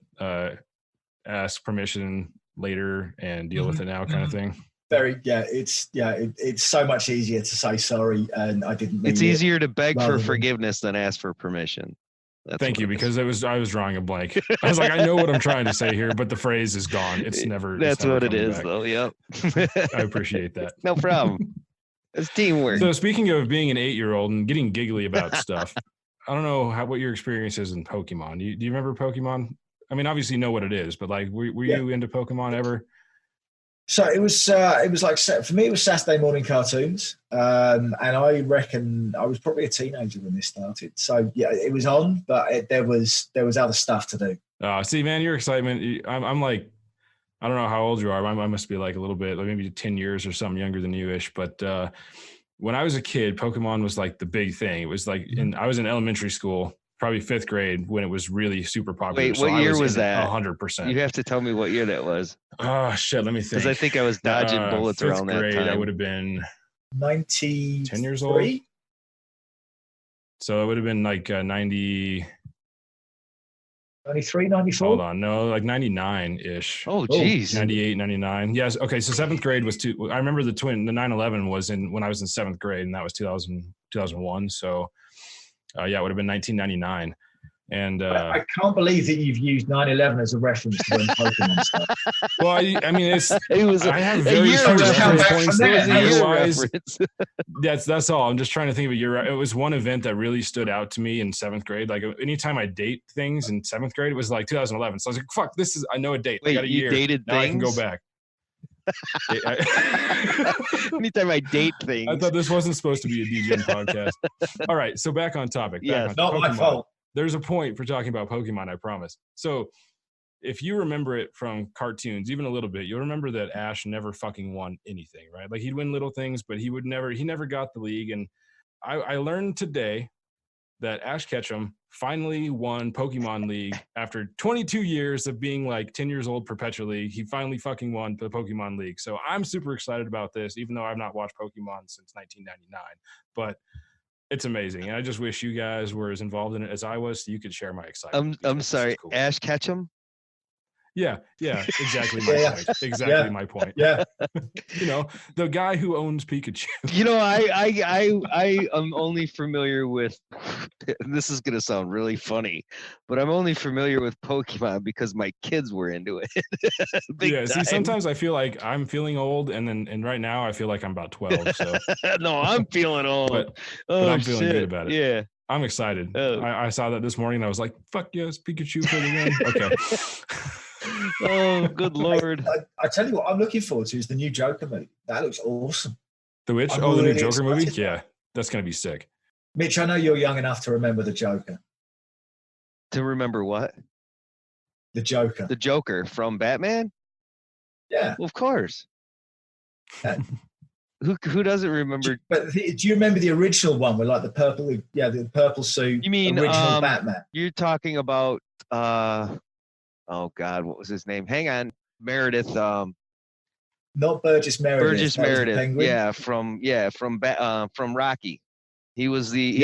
ask permission later and deal with it now kind of thing. It's so much easier to say sorry, and I didn't mean it's easier to beg for forgiveness than ask for permission. Thank you, because I was drawing a blank. I was like, I know what I'm trying to say here, but the phrase is gone. It's never. That's what it is, though. Yep. I appreciate that. No problem. It's teamwork. So speaking of being an 8-year-old and getting giggly about stuff, I don't know what your experience is in Pokemon. Do you remember Pokemon? I mean, obviously you know what it is, but like, were you into Pokemon ever? So it was like, for me, it was Saturday morning cartoons. And I reckon I was probably a teenager when this started. So yeah, it was on, but there was other stuff to do. See, man, your excitement, I'm like I don't know how old you are. I must be like a little bit, like maybe 10 years or something younger than you-ish. But when I was a kid, Pokemon was like the big thing. It was like I was in elementary school, probably 5th grade when it was really super popular. Wait, what year was that? 100%. You have to tell me what year that was. Oh shit, let me think. Because I think I was dodging bullets 5th around that grade, time. I would have been 10 years old. So it would have been like 90. 93, 94? Hold on. No, like 99-ish. Oh, geez. 98, 99. Yes. Okay. So 7th grade was I remember the 9/11 was when I was in 7th grade, and that was 2001. So yeah, it would have been 1999. And I can't believe that you've used 9/11 as a reference to when Pokemon stuff. well, I mean, I have a very year few reference reference. points. It was a year Year-wise, reference. that's all. I'm just trying to think of a year. It was one event that really stood out to me in 7th grade. Like anytime I date things in 7th grade, it was like 2011. So I was like, fuck, I know a date. Wait, I got a you year. dated now things? I can go back. Anytime I date things. I thought this wasn't supposed to be a DJ podcast. All right, so back on topic. Yes. Not my fault. There's a point for talking about Pokemon, I promise. So if you remember it from cartoons, even a little bit, you'll remember that Ash never fucking won anything, right? Like he'd win little things, but he never got the league. And I learned today that Ash Ketchum finally won Pokemon League after 22 years of being like 10 years old perpetually. He finally fucking won the Pokemon League. So I'm super excited about this, even though I've not watched Pokemon since 1999. But it's amazing. And I just wish you guys were as involved in it as I was so you could share my excitement. I'm sorry, cool. Ash Ketchum? Yeah, exactly my point. Exactly my point. Yeah. You know, the guy who owns Pikachu. You know, I am only familiar with, this is going to sound really funny, but I'm only familiar with Pokemon because my kids were into it. Yeah, see, sometimes I feel like I'm feeling old, and right now I feel like I'm about 12. So no, I'm feeling old. But I'm feeling good about it. Yeah. I'm excited. Oh. I saw that this morning and I was like, fuck yes, Pikachu for the win. Okay. Oh, good Lord. I tell you what I'm looking forward to is the new Joker movie. That looks awesome. The which? I'm The new really Joker movie? excited. Yeah, that's going to be sick. Mitch, I know you're young enough to remember the Joker. To remember what? The Joker. The Joker from Batman? Yeah. Well, of course. Who doesn't remember? But do you remember the original one with like the purple suit? You mean original Batman? You're talking about oh God, what was his name? Hang on, Meredith. Not Burgess Meredith. Burgess Meredith. Yeah, from Rocky. He was the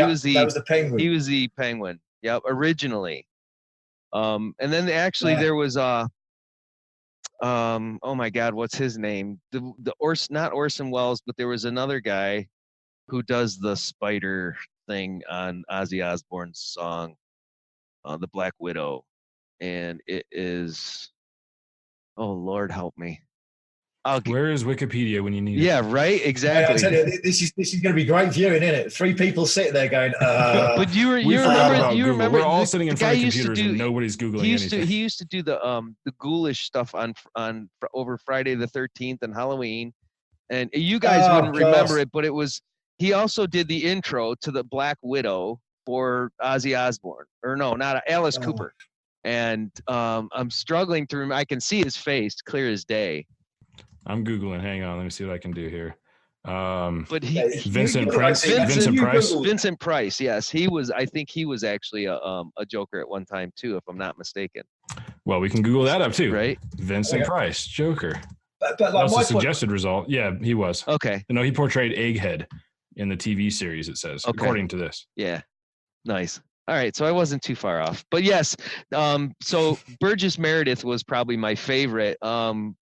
Penguin. He was the Penguin. Yep, originally. And then actually there was oh my God, what's his name? Not Orson Welles, but there was another guy who does the spider thing on Ozzy Osbourne's song, The Black Widow. And it is, oh Lord help me. Where is Wikipedia when you need it? Yeah, right, exactly. I tell you, this is going to be great viewing, isn't it? 3 people sitting there going, But you remember we're all sitting in front of computers and nobody's Googling anything. He used to do the ghoulish stuff on over Friday the 13th and Halloween. And you guys wouldn't remember it, but he also did the intro to the Black Widow for Ozzy Osbourne. Or no, not Alice Cooper. And I'm struggling to remember. I can see his face clear as day. I'm Googling. Hang on. Let me see what I can do here. But Vincent Price. Vincent Price. Yes, he was. I think he was actually a Joker at one time too, if I'm not mistaken. Well, we can Google that up too. Right. Vincent Price, Joker. But That's a suggested result. Yeah, he was. Okay. No, he portrayed Egghead in the TV series. It says, according to this. Yeah. Nice. All right, so I wasn't too far off. But yes, so Burgess Meredith was probably my favorite.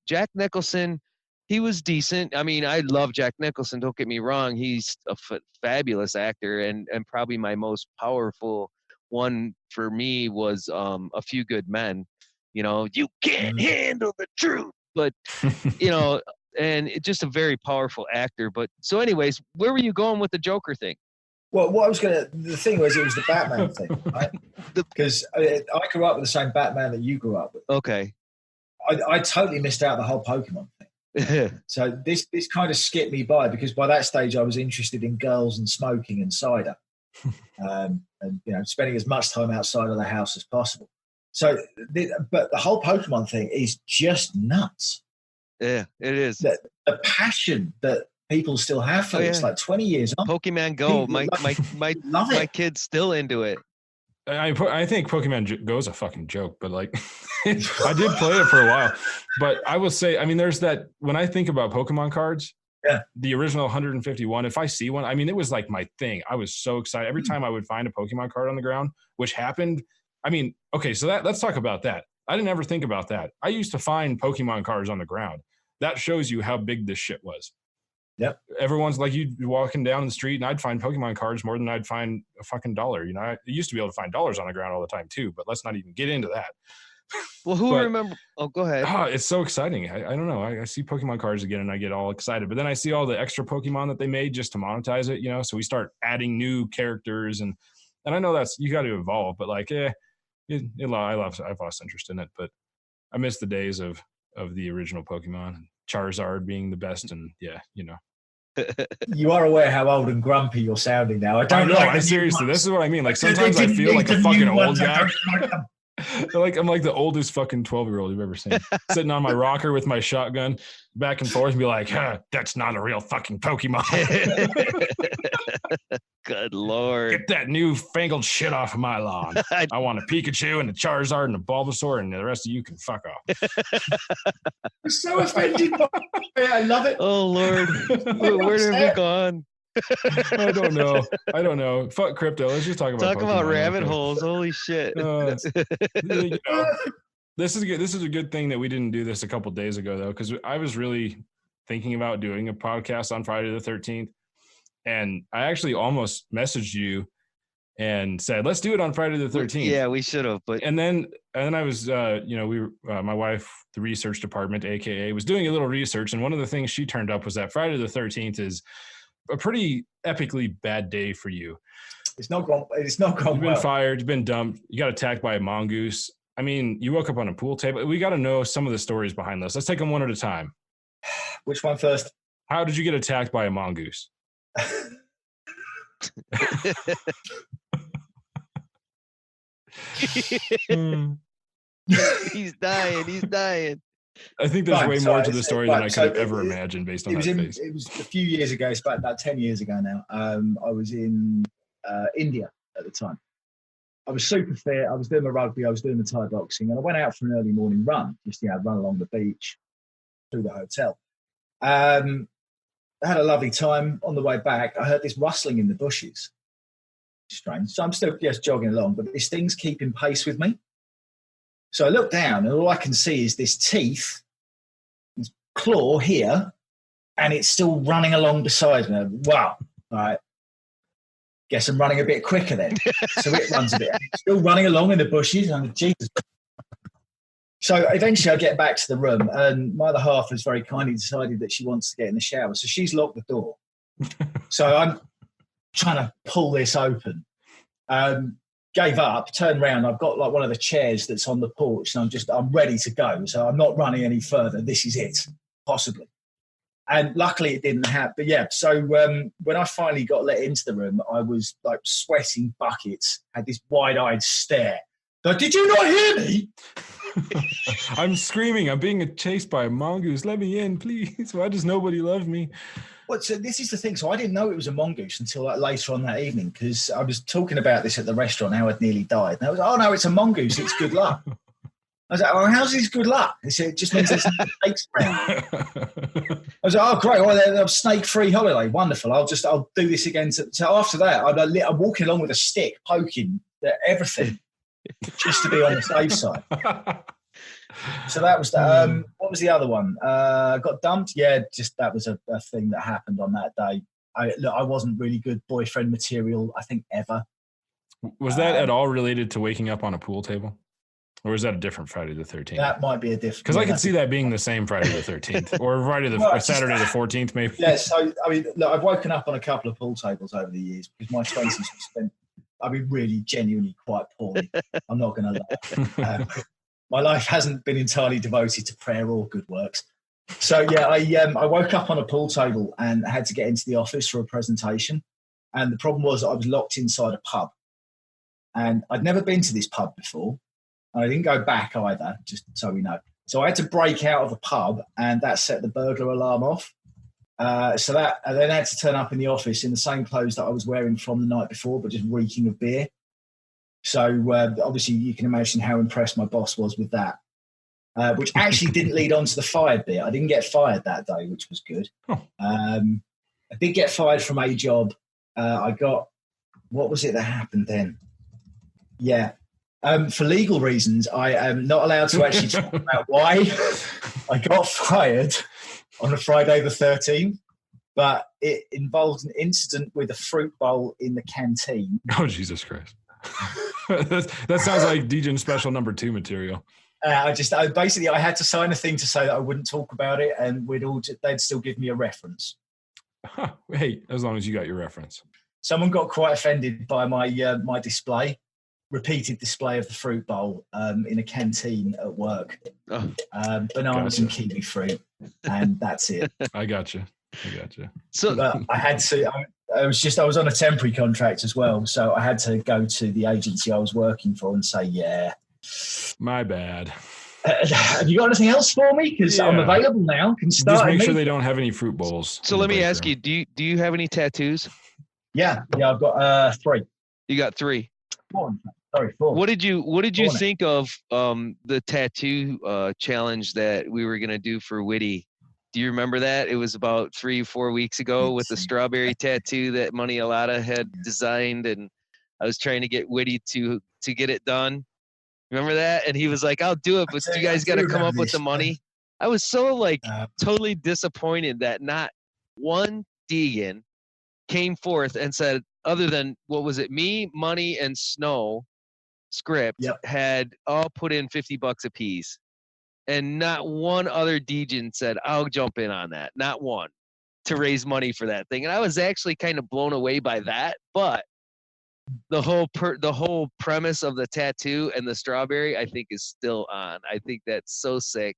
Jack Nicholson, he was decent. I mean, I love Jack Nicholson, don't get me wrong. He's a fabulous actor, and probably my most powerful one for me was A Few Good Men. You know, you can't handle the truth. But, you know, and just a very powerful actor. But so anyways, where were you going with the Joker thing? Well, the thing was, it was the Batman thing, right? Because I grew up with the same Batman that you grew up with. Okay. I totally missed out the whole Pokemon thing. So this kind of skipped me by, because by that stage I was interested in girls and smoking and cider, and spending as much time outside of the house as possible. So, but the whole Pokemon thing is just nuts. Yeah, it is. The passion that people still have for it's like 20 years on. Pokemon Go, my kid's still into it. I think Pokemon Go is a fucking joke, but like I did play it for a while. But I will say, I mean, there's that when I think about Pokemon cards, the original 151, if I see one, I mean, it was like my thing. I was so excited every time I would find a Pokemon card on the ground, which happened. I mean, okay, so let's talk about that. I didn't ever think about that. I used to find Pokemon cards on the ground. That shows you how big this shit was. Yep. Everyone's like, you'd be walking down the street and I'd find Pokemon cards more than I'd find a fucking dollar. You know, I used to be able to find dollars on the ground all the time too, but let's not even get into that. Well, who remember? Oh, go ahead. Oh, it's so exciting. I don't know. I see Pokemon cards again and I get all excited, but then I see all the extra Pokemon that they made just to monetize it, you know? So we start adding new characters and I know that's, you got to evolve, but like, I've lost interest in it, but I miss the days of the original Pokemon, Charizard being the best. And yeah, you know. You are aware how old and grumpy you're sounding now. I know. Seriously, this is what I mean. Like sometimes I feel like a fucking old guy. Like I'm like the oldest fucking 12-year-old you've ever seen. Sitting on my rocker with my shotgun back and forth and be like, that's not a real fucking Pokemon. Good Lord. Get that new fangled shit off of my lawn. I want a Pikachu and a Charizard and a Bulbasaur and the rest of you can fuck off. I'm so offended by it. I love it. Oh, Lord. Where have we gone? I don't know. Fuck crypto. Let's just talk about Pokemon rabbit holes. Holy shit. You know, this is a good thing that we didn't do this a couple days ago though, because I was really thinking about doing a podcast on Friday the 13th, and I actually almost messaged you and said let's do it on Friday the 13th. Yeah, we should have. But and then I was my wife, the research department, aka, was doing a little research, and one of the things she turned up was that Friday the 13th is a pretty epically bad day for you. It's not gone You've been well. fired. You've been dumped. You got attacked by a mongoose. I mean, you woke up on a pool table. We got to know some of the stories behind this. Let's take them one at a time. Which one first? How did you get attacked by a mongoose? He's dying. I think there's way more to the story than I could have ever imagined based on that face. It was a few years ago. It's about 10 years ago now. I was in India at the time. I was super fit. I was doing my rugby. I was doing the Thai boxing. And I went out for an early morning run, just run along the beach through the hotel. I had a lovely time. On the way back, I heard this rustling in the bushes. Strange. So I'm still just jogging along, but this thing's keeping pace with me. So I look down, and all I can see is this teeth, this claw here, and it's still running along beside me. Wow. All right. Guess I'm running a bit quicker then. So it runs a bit. It's still running along in the bushes. I'm Jesus. So eventually I get back to the room, and my other half has very kindly decided that she wants to get in the shower. So she's locked the door. So I'm trying to pull this open. Gave up, turned around. I've got like one of the chairs that's on the porch, and I'm ready to go. So I'm not running any further. This is it, possibly. And luckily it didn't happen. But yeah, so when I finally got let into the room, I was like sweating buckets, had this wide-eyed stare. Like, did you not hear me? I'm screaming. I'm being chased by a mongoose. Let me in, please. Why does nobody love me? Well, so this is the thing. So I didn't know it was a mongoose until like later on that evening, because I was talking about this at the restaurant, how I'd nearly died. And I was like, oh, no, it's a mongoose. It's good luck. I was like, oh, how's this good luck? He said, it just means there's no snakes around. I was like, oh, great. Well, they're snake-free holiday. Wonderful. I'll do this again. So after that, I'm walking along with a stick, poking everything, just to be on the safe side. So that was what was the other one? Got dumped. Yeah, just that was a thing that happened on that day. I wasn't really good boyfriend material, I think, ever. Was that at all related to waking up on a pool table? Or was that a different Friday the 13th? That might be a different. Because I could see that being the same Friday the 13th or Saturday the 14th, maybe. Yeah, so I mean, look, I've woken up on a couple of pool tables over the years because my 20s were spent, really genuinely quite poorly. I'm not going to lie. My life hasn't been entirely devoted to prayer or good works. So yeah, I woke up on a pool table and had to get into the office for a presentation. And the problem was I was locked inside a pub. And I'd never been to this pub before. And I didn't go back either, just so we know. So I had to break out of a pub, and that set the burglar alarm off. So that I then had to turn up in the office in the same clothes that I was wearing from the night before, but just reeking of beer. So obviously you can imagine how impressed my boss was with that, which actually didn't lead on to the fired bit. I didn't get fired that day, which was good. I did get fired from a job. I got, what was it that happened then? Yeah. For legal reasons, I am not allowed to actually talk about why I got fired on a Friday the 13th, but it involved an incident with a fruit bowl in the canteen. Oh, Jesus Christ. that sounds like Degen special number 2 material. I basically had to sign a thing to say that I wouldn't talk about it, and they'd still give me a reference. Hey, as long as you got your reference. Someone got quite offended by my repeated display of the fruit bowl in a canteen at work. Bananas and kiwi fruit, and that's it. I got you. So I had to. I was on a temporary contract as well, so I had to go to the agency I was working for and say, "Yeah, my bad. Have you got anything else for me? Because I'm available now. Can start. Just make sure they don't have any fruit bowls. So let me ask you: Do you have any tattoos? Yeah, I've got 3. You got 3. 4. Sorry, 4. What did you think of the tattoo challenge that we were gonna do for Witty? Do you remember that? It was about 3-4 weeks ago with the strawberry tattoo that Money Alata had designed, and I was trying to get Witty to get it done. Remember that? And he was like, "I'll do it, but you guys got to come up with the money." I was so totally disappointed that not one Deegan came forth and said, other than what was it, me, Money, and Snow Script had all put in $50 a piece. And not one other Deegan said, "I'll jump in on that." Not one, to raise money for that thing. And I was actually kind of blown away by that. But the whole premise of the tattoo and the strawberry, I think, is still on. I think that's so sick.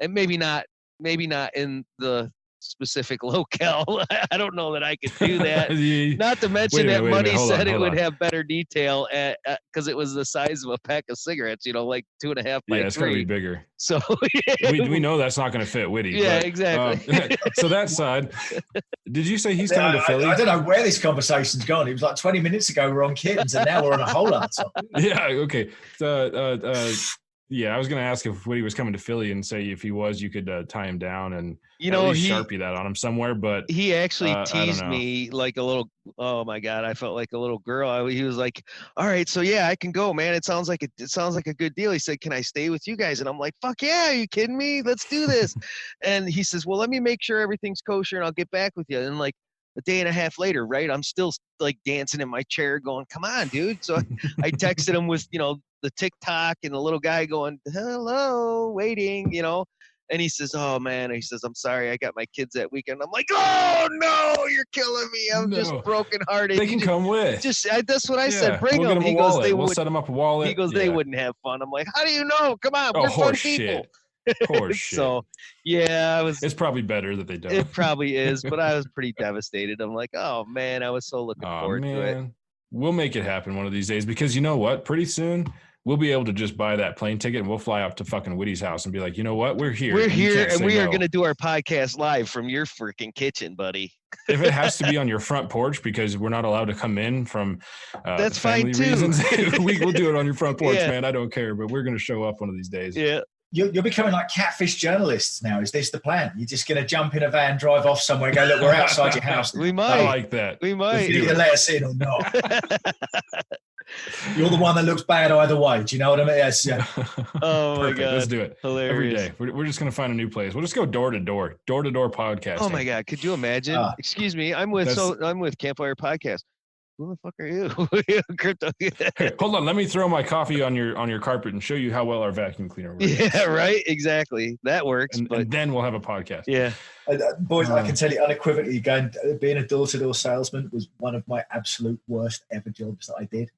And maybe not in the specific locale. I don't know that I could do that. Not to mention that Money said it would have better detail because it was the size of a pack of cigarettes, like 2.5 by 3. Yeah, it's going to be bigger. So we know that's not going to fit Witty. Yeah, but, exactly. So that side, did you say he's coming to Philly? I don't know where this conversation's gone. It was like 20 minutes ago we're on kittens, and now we're on a whole other topic. Yeah, okay. Yeah, I was going to ask if Witty was coming to Philly, and say if he was, you could tie him down and Sharpie that on him somewhere. But he actually teased me like a little. Oh my God, I felt like a little girl. He was like, "All right, so yeah, I can go, man. It sounds like a good deal." He said, "Can I stay with you guys?" And I'm like, "Fuck yeah, are you kidding me? Let's do this." And he says, "Well, let me make sure everything's kosher, and I'll get back with you." And like a day and a half later, right, I'm still like dancing in my chair, going, "Come on, dude!" So I texted him with the TikTok and the little guy going, "Hello, waiting," and he says, "Oh man," he says, "I'm sorry, I got my kids that weekend." I'm like, "Oh no, you're killing me. I'm just brokenhearted." They can come with. That's what I said. Bring them. He goes, we'll set them up a wallet. He goes, they wouldn't have fun. I'm like, how do you know? Come on, we're fun people. Horse shit. So yeah, it's probably better that they don't. It probably is, but I was pretty devastated. I'm like, oh man, I was so looking forward to it. We'll make it happen one of these days, because you know what? Pretty soon we'll be able to just buy that plane ticket and we'll fly up to fucking Witty's house and be like, you know what? We're here. We're here, and we are going to do our podcast live from your freaking kitchen, buddy. If it has to be on your front porch because we're not allowed to come in from that's family fine too. reasons, we'll do it on your front porch, man. I don't care, but we're going to show up one of these days. Yeah. You're becoming like catfish journalists now. Is this the plan? You're just going to jump in a van, drive off somewhere, and go, "Look, we're outside your house." We might. I like that. We might. You can let us in or not. You're the one that looks bad either way. Do you know what I mean? Yes. Yeah. Oh my God. Let's do it. Hilarious. Every day. We're just going to find a new place. We'll just go door to door podcasting. Oh my God. Could you imagine? Excuse me. I'm with Campfire Podcast. Who the fuck are you? Crypto. Hey, hold on. Let me throw my coffee on your carpet and show you how well our vacuum cleaner works. Yeah, right. Exactly. That works. And then we'll have a podcast. Yeah. Boys, I can tell you unequivocally, being a door-to-door salesman was one of my absolute worst ever jobs that I did.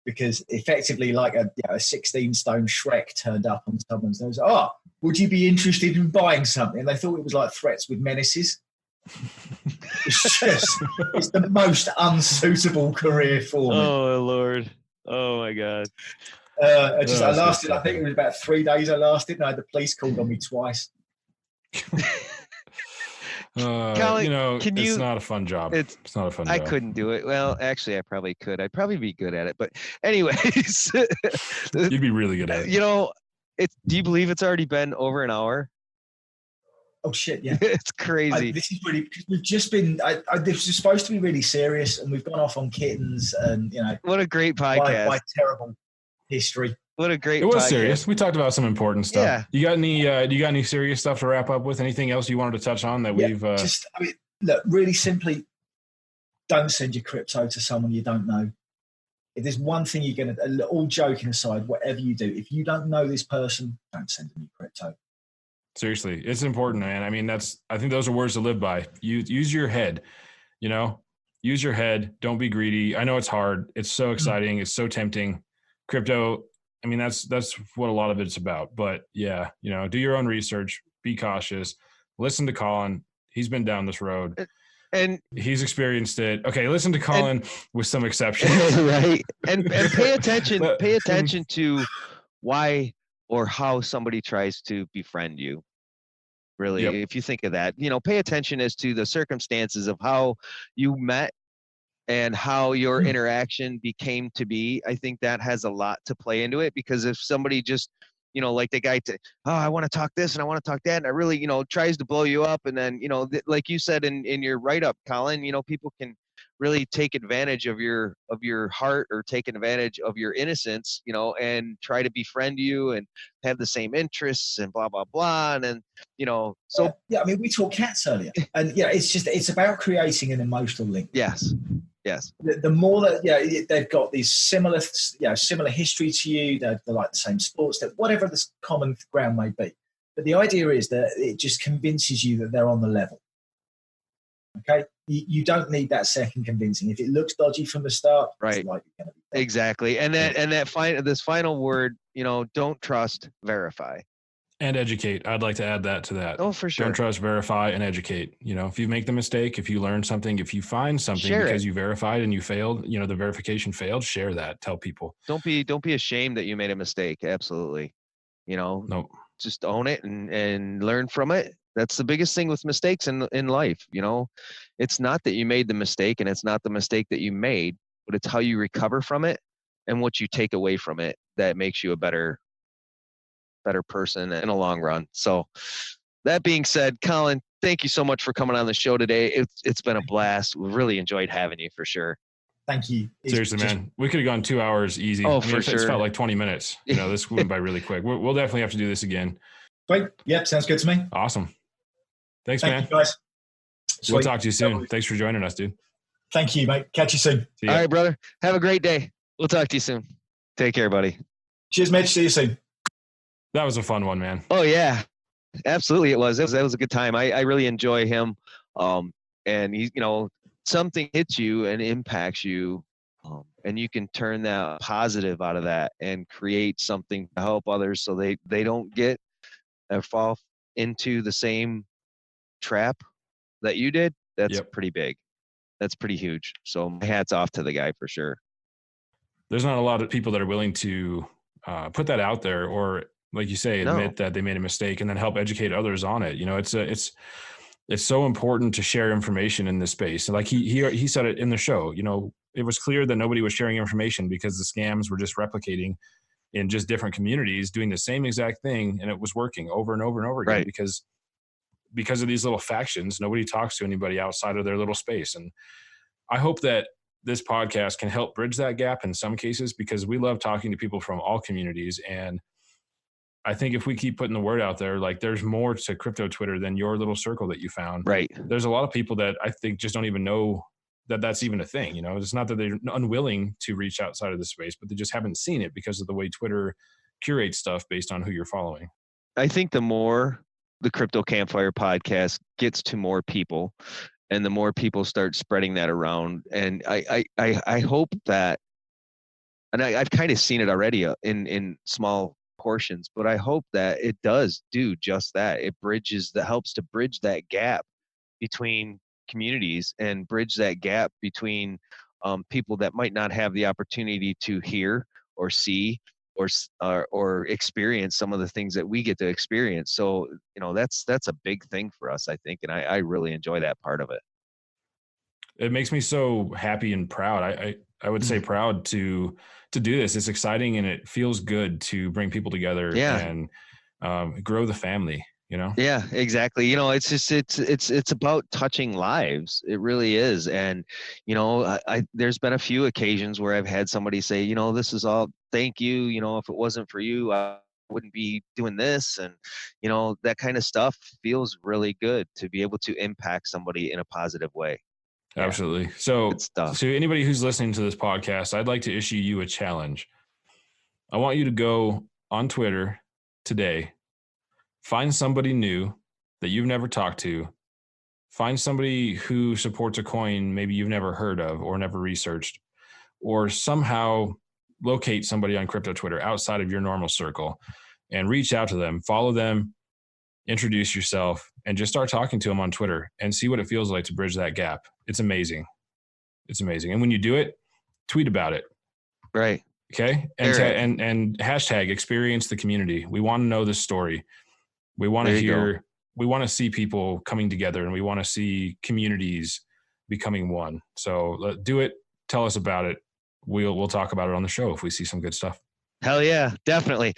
Because effectively, like a 16-stone Shrek turned up on someone's nose. "Oh, would you be interested in buying something?" And they thought it was like threats with menaces. It's the most unsuitable career for me. Oh Lord. Oh my God. I lasted, I think it was about 3 days I lasted, and I had the police called on me twice. Colin, it's not a fun job. It's not a fun job. I couldn't do it. Well, actually, I probably could. I'd probably be good at it. But anyways. You'd be really good at it. Do you believe it's already been over an hour? Oh, shit, yeah. It's crazy. This is really, because we've just been, this was supposed to be really serious, and we've gone off on kittens and, What a great podcast. My terrible history. What a great It was podcast. serious. We talked about some important stuff. Yeah. You got any serious stuff to wrap up with? Anything else you wanted to touch on that we've look, really simply, don't send your crypto to someone you don't know. If there's one thing you're going to, all joking aside, whatever you do, if you don't know this person, don't send them your crypto. Seriously, it's important, man. I mean, I think those are words to live by. Use your head, use your head. Don't be greedy. I know it's hard. It's so exciting. It's so tempting. Crypto, I mean, that's what a lot of it's about. But yeah, do your own research, be cautious, listen to Colin. He's been down this road and he's experienced it. Okay. Listen to Colin with some exceptions. Right. And pay attention to why or how somebody tries to befriend you. Really, if you think of that, pay attention as to the circumstances of how you met and how your interaction became to be. I think that has a lot to play into it, because if somebody just, like the guy I want to talk this and I want to talk that, and I really, tries to blow you up. And then, like you said in your write-up, Colin, people can really take advantage of your heart, or take advantage of your innocence, and try to befriend you and have the same interests and blah, blah, blah. And then, so. Yeah. I mean, we talked cats earlier, and it's about creating an emotional link. Yes. The more that, they've got these similar history to you, they're like the same sports, that whatever this common ground may be. But the idea is that it just convinces you that they're on the level. Okay, you don't need that second convincing. If it looks dodgy from the start, right? It's likely going to be exactly. And this final word, don't trust, verify, and educate. I'd like to add that to that. Oh, for sure. Don't trust, verify, and educate. If you make the mistake, if you learn something, if you find something because you verified and you failed, the verification failed, share that. Tell people. Don't be ashamed that you made a mistake. Absolutely. Nope. Just own it and learn from it. That's the biggest thing with mistakes in life. It's not that you made the mistake, and it's not the mistake that you made, but it's how you recover from it and what you take away from it that makes you a better person in the long run. So that being said, Colin, thank you so much for coming on the show today. It's been a blast. We really enjoyed having you, for sure. Thank you. Seriously, man, we could have gone 2 hours easy. Oh, for sure. It's felt like 20 minutes. This went by really quick. We'll definitely have to do this again. Great. Yep. Sounds good to me. Awesome. Thanks, Thank man. you, guys. Sweet. We'll talk to you soon. Thanks for joining us, dude. Thank you, mate. Catch you soon. All right, brother. Have a great day. We'll talk to you soon. Take care, buddy. Cheers, Mitch. See you soon. That was a fun one, man. Oh, yeah. Absolutely, it was. That was a good time. I really enjoy him. And he, something hits you and impacts you, and you can turn that positive out of that and create something to help others so they don't get or fall into the same trap that you did. That's pretty big. That's pretty huge. So my hat's off to the guy for sure. There's not a lot of people that are willing to put that out there, or like you say, admit that they made a mistake and then help educate others on it. It's so important to share information in this space. Like he said it in the show, it was clear that nobody was sharing information because the scams were just replicating in just different communities doing the same exact thing. And it was working over and over and over again, because of these little factions, nobody talks to anybody outside of their little space. And I hope that this podcast can help bridge that gap in some cases, because we love talking to people from all communities. And I think if we keep putting the word out there, like there's more to crypto Twitter than your little circle that you found. Right. There's a lot of people that I think just don't even know that that's even a thing. It's not that they're unwilling to reach outside of the space, but they just haven't seen it because of the way Twitter curates stuff based on who you're following. I think the more the Crypto Campfire podcast gets to more people, and the more people start spreading that around, and I hope that, and I've kind of seen it already in small portions, but I hope that it does do just that. It helps to bridge that gap between communities and bridge that gap between people that might not have the opportunity to hear or see or experience some of the things that we get to experience. So, that's a big thing for us, I think. And I really enjoy that part of it. It makes me so happy and proud. I would say proud to do this. It's exciting and it feels good to bring people together and grow the family, Yeah, exactly. It's just, it's about touching lives. It really is. And, there's been a few occasions where I've had somebody say, this is all, thank you. If it wasn't for you, I wouldn't be doing this. And, that kind of stuff feels really good to be able to impact somebody in a positive way. Yeah. Absolutely. So Good stuff. anybody who's listening to this podcast, I'd like to issue you a challenge. I want you to go on Twitter today, find somebody new that you've never talked to, find somebody who supports a coin maybe you've never heard of or never researched, or somehow locate somebody on crypto Twitter outside of your normal circle and reach out to them, follow them, introduce yourself, and just start talking to them on Twitter and see what it feels like to bridge that gap. It's amazing. It's amazing. And when you do it, tweet about it. Right. Okay. And hashtag experience the community. We want to know this story. We want to hear, we want to see people coming together, and we want to see communities becoming one. So do it. Tell us about it. We'll talk about it on the show if we see some good stuff. Hell yeah, definitely.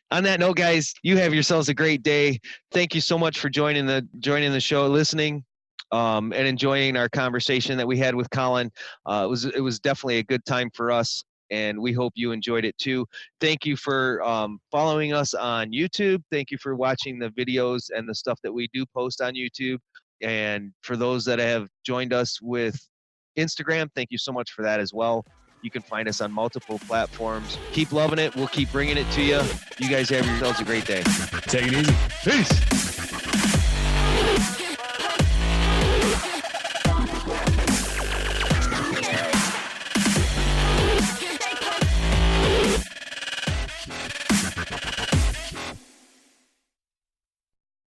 On that note, guys, you have yourselves a great day. Thank you so much for joining the show, listening, and enjoying our conversation that we had with Colin. It was definitely a good time for us, and we hope you enjoyed it too. Thank you for following us on YouTube. Thank you for watching the videos and the stuff that we do post on YouTube. And for those that have joined us with Instagram, thank you so much for that as well. You can find us on multiple platforms. Keep loving it. We'll keep bringing it to you. You guys have yourselves a great day. Take it easy. Peace.